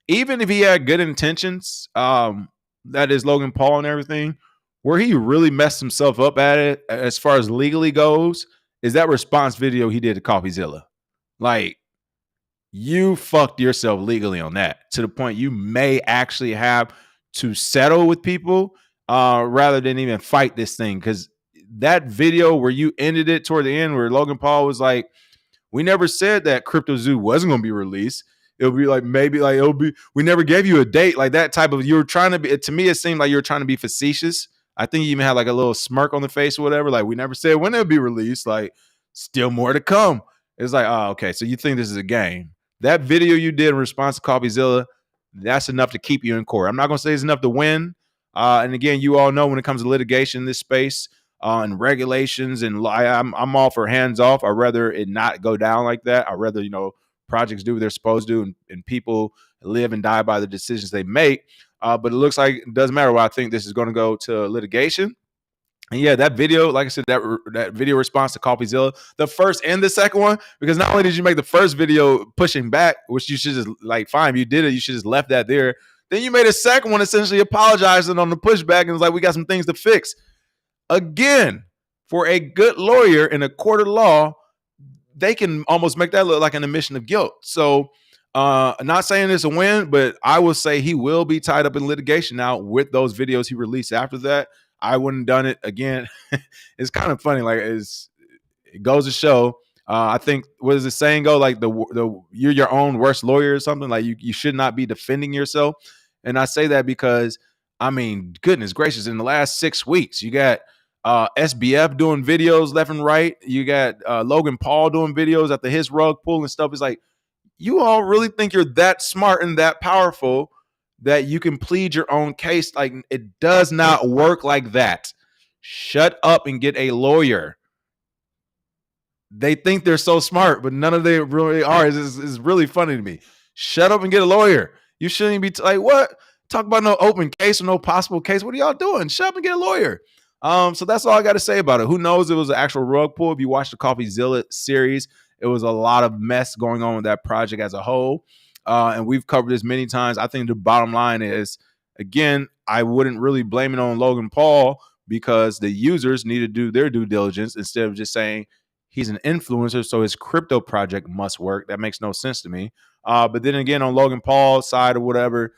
even if he had good intentions, that is Logan Paul and everything, where he really messed himself up at it as far as legally goes, is that response video he did to CoffeeZilla. Like, you fucked yourself legally on that, to the point you may actually have to settle with people rather than even fight this thing. Because that video where you ended it toward the end, where Logan Paul was like, we never said that CryptoZoo wasn't going to be released. It'll be like, maybe like it'll be, we never gave you a date, like that type of, you were trying to be, to me, it seemed like you were trying to be facetious. I think you even had like a little smirk on the face or whatever. Like, we never said when it'll be released, like still more to come. It's like, oh, okay. So you think this is a game. That video you did in response to CoffeeZilla, that's enough to keep you in court. I'm not going to say it's enough to win. And again, you all know when it comes to litigation in this space and regulations, and I'm all for hands off. I'd rather it not go down like that. I'd rather, projects do what they're supposed to do, and people live and die by the decisions they make. But it looks like it doesn't matter. I think this is going to go to litigation. And yeah, that video, like I said, that video response to CoffeeZilla, the first and the second one, because not only did you make the first video pushing back, which you should just like, fine, you did it, you should just left that there. Then you made a second one essentially apologizing on the pushback and was like, we got some things to fix. Again, for a good lawyer in a court of law, they can almost make that look like an admission of guilt. So not saying it's a win, but I will say he will be tied up in litigation now with those videos he released after that. I wouldn't have done it again. It's kind of funny. Like, it goes to show. I think, what does the saying go? Like, the you're your own worst lawyer or something. Like, you should not be defending yourself. And I say that because, I mean, goodness gracious, in the last 6 weeks, you got SBF doing videos left and right. You got Logan Paul doing videos after his rug pull and stuff. It's like, you all really think you're that smart and that powerful that you can plead your own case? Like, it does not work like that. Shut up and get a lawyer. They think they're so smart, but none of them really are. It's really funny to me. Shut up and get a lawyer. You shouldn't be like, what? Talk about no open case or no possible case. What are y'all doing? Shut up and get a lawyer. So that's all I got to say about it. Who knows? It was an actual rug pull. If you watch the CoffeeZilla series, it was a lot of mess going on with that project as a whole. And we've covered this many times. I think the bottom line is, again, I wouldn't really blame it on Logan Paul, because the users need to do their due diligence instead of just saying he's an influencer, so his crypto project must work. That makes no sense to me. But then again, on Logan Paul's side or whatever,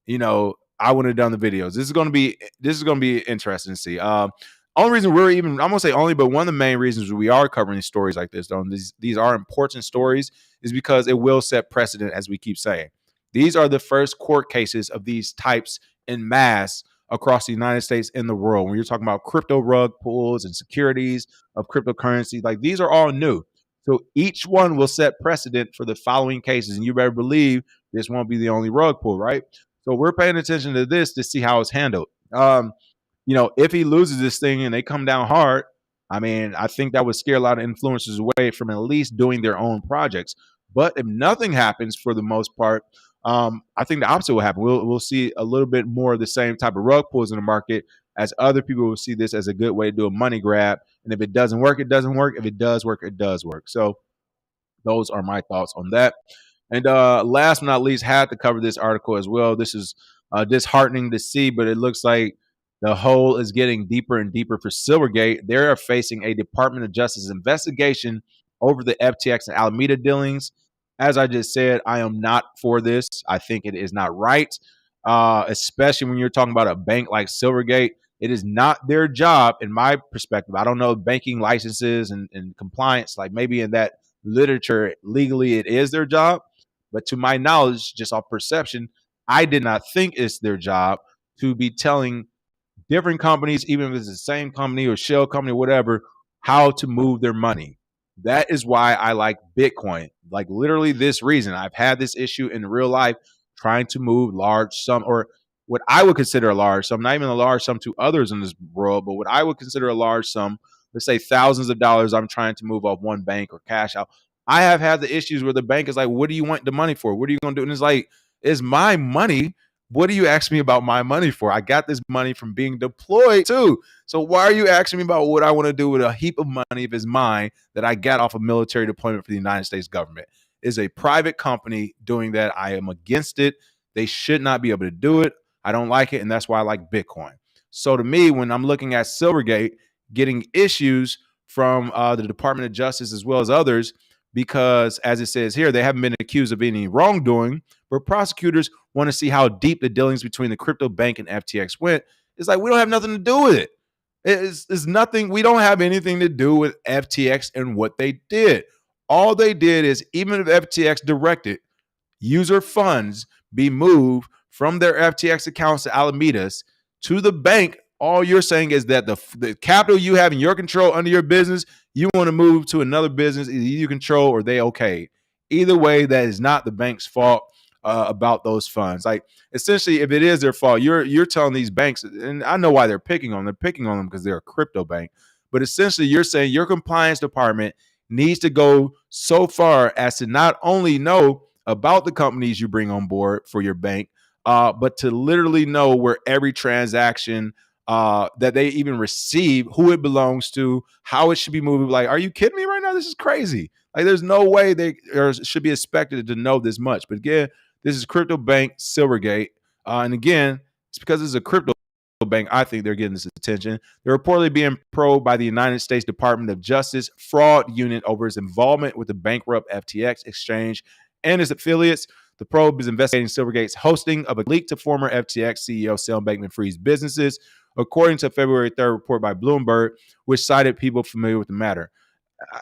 I wouldn't have done the videos. This is going to be interesting to see. Only reason we're even, I'm gonna say only, but one of the main reasons we are covering stories like this, though, these are important stories, is because it will set precedent, as we keep saying. These are the first court cases of these types in mass across the United States and the world. When you're talking about crypto rug pulls and securities of cryptocurrency, like, these are all new. So each one will set precedent for the following cases, and you better believe this won't be the only rug pull, right? So we're paying attention to this to see how it's handled. If he loses this thing and they come down hard, I mean, I think that would scare a lot of influencers away from at least doing their own projects. But if nothing happens, for the most part, I think the opposite will happen. We'll see a little bit more of the same type of rug pulls in the market, as other people will see this as a good way to do a money grab. And if it doesn't work, it doesn't work. If it does work, it does work. So those are my thoughts on that. And last but not least, had to cover this article as well. This is disheartening to see, but it looks like the hole is getting deeper and deeper for Silvergate. They are facing a Department of Justice investigation over the FTX and Alameda dealings. As I just said, I am not for this. I think it is not right, especially when you're talking about a bank like Silvergate. It is not their job, in my perspective. I don't know banking licenses and compliance. Like, maybe in that literature, legally, it is their job. But to my knowledge, just off perception, I did not think it's their job to be telling different companies, even if it's the same company or shell company or whatever, how to move their money. That is why I like Bitcoin. Like literally this reason. I've had this issue in real life trying to move large sum, or what I would consider a large sum, not even a large sum to others in this world, but what I would consider a large sum, let's say thousands of dollars I'm trying to move off one bank or cash out. I have had the issues where the bank is like, what do you want the money for? What are you going to do? And it's like, it's my money. What do you ask me about my money for? I got this money from being deployed too. So why are you asking me about what I want to do with a heap of money if it's mine that I got off of military deployment for the United States government? It's a private company doing that. I am against it. They should not be able to do it. I don't like it, and that's why I like Bitcoin. So to me, when I'm looking at Silvergate getting issues from the Department of Justice as well as others, because as it says here, they haven't been accused of any wrongdoing, but prosecutors want to see how deep the dealings between the crypto bank and FTX went. It's like, we don't have nothing to do with it. It's nothing. We don't have anything to do with FTX and what they did. All they did is, even if FTX directed user funds be moved from their FTX accounts to Alameda's to the bank, all you're saying is that the capital you have in your control under your business, you want to move to another business, either you control or they okay. Either way, that is not the bank's fault about those funds. Like, essentially, if it is their fault, you're telling these banks, and I know why they're picking on them. They're picking on them because they're a crypto bank. But essentially, you're saying your compliance department needs to go so far as to not only know about the companies you bring on board for your bank, but to literally know where every transaction that they even receive, who it belongs to, how it should be moved. Like, are you kidding me right now? This is crazy. Like, there's no way they should be expected to know this much. But again, this is crypto bank Silvergate. And again, it's because it's a crypto bank, I think they're getting this attention. They're reportedly being probed by the United States Department of Justice fraud unit over its involvement with the bankrupt FTX exchange and its affiliates. The probe is investigating Silvergate's hosting of a leak to former FTX CEO Sam Bankman-Fried's businesses, according to a February 3rd report by Bloomberg, which cited people familiar with the matter.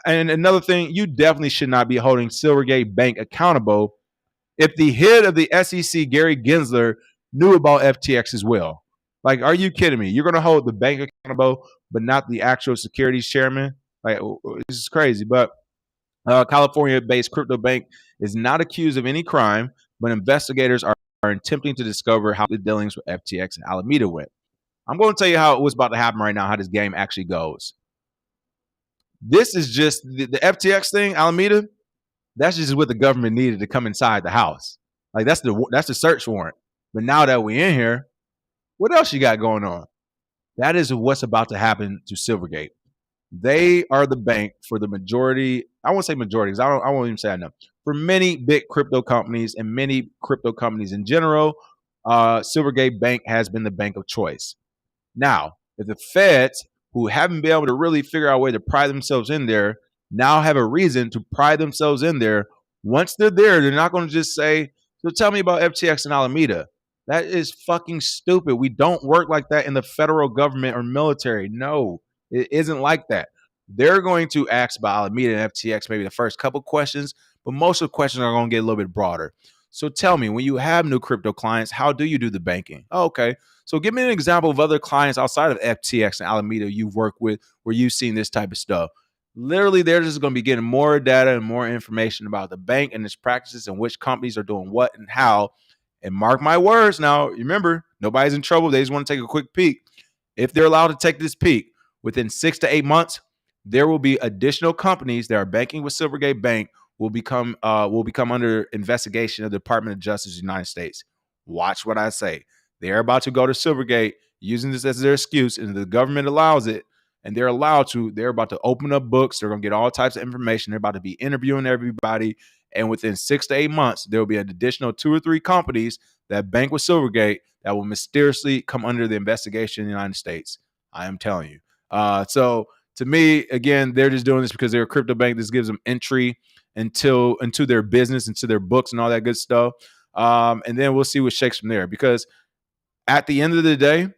And another thing, you definitely should not be holding Silvergate Bank accountable if the head of the SEC, Gary Gensler, knew about FTX as well. Like, are you kidding me? You're going to hold the bank accountable, but not the actual securities chairman? Like, this is crazy. But California-based crypto bank is not accused of any crime, but investigators are attempting to discover how the dealings with FTX and Alameda went. I'm going to tell you how what's about to happen right now, how this game actually goes. This is just the FTX thing, Alameda. That's just what the government needed to come inside the house. Like, that's the search warrant. But now that we're in here, what else you got going on? That is what's about to happen to Silvergate. They are the bank for the majority. I won't say majority, because I won't even say I know. For many big crypto companies and many crypto companies in general, Silvergate Bank has been the bank of choice. Now, if the feds, who haven't been able to really figure out a way to pry themselves in there, now have a reason to pry themselves in there, once they're there, they're not going to just say, so tell me about FTX and Alameda. That is fucking stupid. We don't work like that in the federal government or military. No, it isn't like that. They're going to ask about Alameda and FTX maybe the first couple questions, but most of the questions are going to get a little bit broader. So tell me, when you have new crypto clients, how do you do the banking? Oh, okay. So give me an example of other clients outside of FTX and Alameda you've worked with where you've seen this type of stuff. Literally, they're just going to be getting more data and more information about the bank and its practices and which companies are doing what and how. And mark my words now, remember, nobody's in trouble. They just want to take a quick peek. If they're allowed to take this peek, within 6 to 8 months, there will be additional companies that are banking with Silvergate Bank will become under investigation of the Department of Justice of the United States. Watch what I say. They're about to go to Silvergate using this as their excuse, and the government allows it, and they're about to open up books. They're going to get all types of information. They're about to be interviewing everybody. And within 6 to 8 months, there will be an additional 2 or 3 companies that bank with Silvergate that will mysteriously come under the investigation in the United States. I am telling you. So to me, again, they're just doing this because they're a crypto bank. This gives them entry into their business, into their books and all that good stuff. And then we'll see what shakes from there. Because at the end of the day,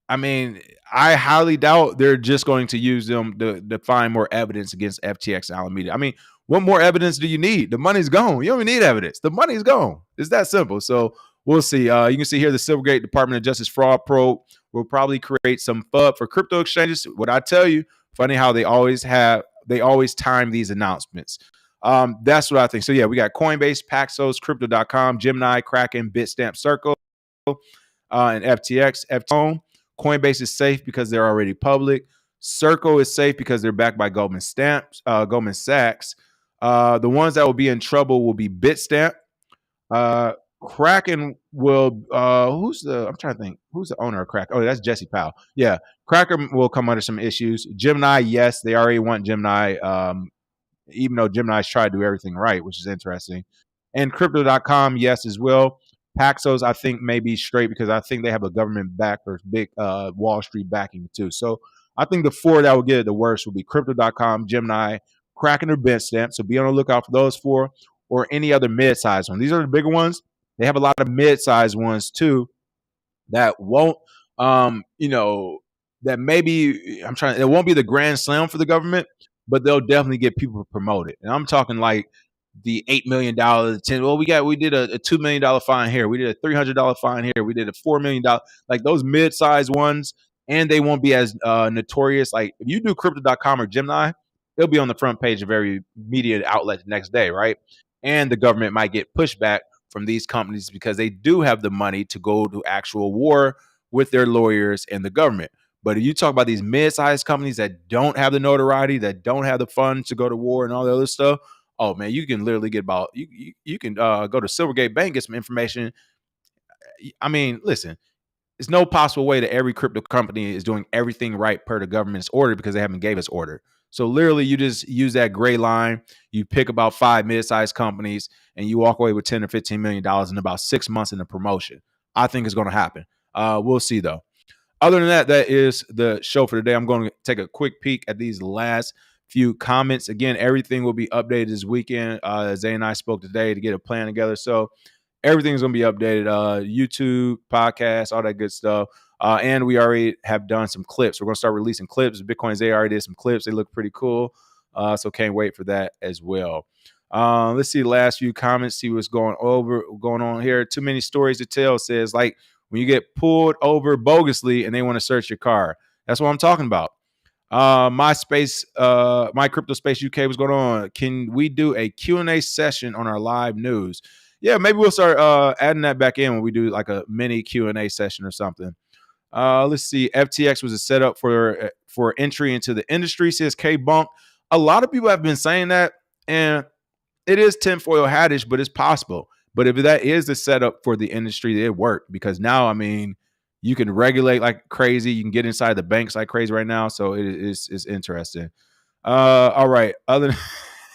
I mean, I highly doubt they're just going to use them to find more evidence against FTX and Alameda. I mean, what more evidence do you need? The money's gone. You don't even need evidence. The money's gone. It's that simple. So we'll see. You can see here the Silvergate Department of Justice fraud probe will probably create some FUD for crypto exchanges. What I tell you, Funny how they always time these announcements. That's what I think. So yeah, we got Coinbase, Paxos, Crypto.com, Gemini, Kraken, Bitstamp, Circle, and FTX. Coinbase is safe because they're already public. Circle is safe because they're backed by Goldman Sachs. The ones that will be in trouble will be Bitstamp. Kraken will I'm trying to think who's the owner of Kraken. Oh, that's Jesse Powell. Yeah, Kraken will come under some issues. Gemini, yes, they already want Gemini, even though Gemini's tried to do everything right, which is interesting. And Crypto.com, yes, as well. Paxos, I think, may be straight because I think they have a government back or big Wall Street backing too. So I think the four that will get it the worst will be Crypto.com, Gemini, Kraken, or Bitstamp. So be on the lookout for those four or any other mid-sized ones. These are the bigger ones. They have a lot of mid-sized ones too that won't, that maybe it won't be the grand slam for the government, but they'll definitely get people promoted. And I'm talking like the $8 million, we did a $2 million fine here. We did a $300 fine here. We did a $4 million, like those mid-sized ones. And they won't be as notorious. Like if you do crypto.com or Gemini, they'll be on the front page of every media outlet the next day, right? And the government might get pushback from these companies because they do have the money to go to actual war with their lawyers and the government. But if you talk about these mid-sized companies that don't have the notoriety, that don't have the funds to go to war and all the other stuff, oh man, you can literally get about you can go to Silvergate Bank, get some information. I mean, listen, there's no possible way that every crypto company is doing everything right per the government's order because they haven't gave us order. So literally, you just use that gray line. You pick about 5 mid-sized companies, and you walk away with $10 or $15 million in about 6 months in the promotion. I think it's going to happen. We'll see though. Other than that, that is the show for today. I'm going to take a quick peek at these last few comments. Again, everything will be updated this weekend. Zay and I spoke today to get a plan together. So everything's going to be updated. YouTube, podcast, all that good stuff. And we already have done some clips. We're going to start releasing clips. Bitcoin Zay already did some clips. They look pretty cool. So can't wait for that as well. Let's see the last few comments, see what's going on here. Too many stories to tell, says, like, when you get pulled over bogusly and they want to search your car. That's what I'm talking about. My Crypto Space UK, what's going on? Can we do a Q&A session on our live news? Yeah, maybe we'll start adding that back in when we do like a mini Q&A session or something. Let's see. FTX was a setup for entry into the industry, says K-Bunk. A lot of people have been saying that, and it is tinfoil hattish, but it's possible. But if that is the setup for the industry, it worked because now, I mean, you can regulate like crazy. You can get inside the banks like crazy right now. So it's interesting. All right. Other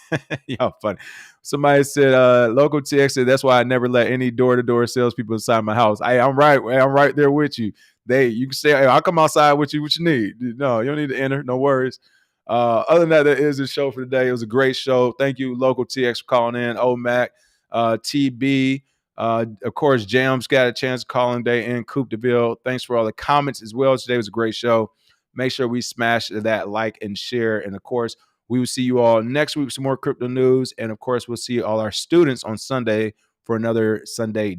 than y'all funny. Somebody said, Local TX said, that's why I never let any door-to-door salespeople inside my house. I'm right there with you. You can say, hey, I'll come outside with you. What you need? No, you don't need to enter. No worries. Other than that is the show for today. It was a great show. Thank you, Local TX, for calling in. OMAC, TB, of course, Jams got a chance to call in today in Coupe de Ville. Thanks for all the comments as well. Today was a great show. Make sure we smash that like and share. And of course, we will see you all next week with some more crypto news. And of course, we'll see all our students on Sunday for another Sunday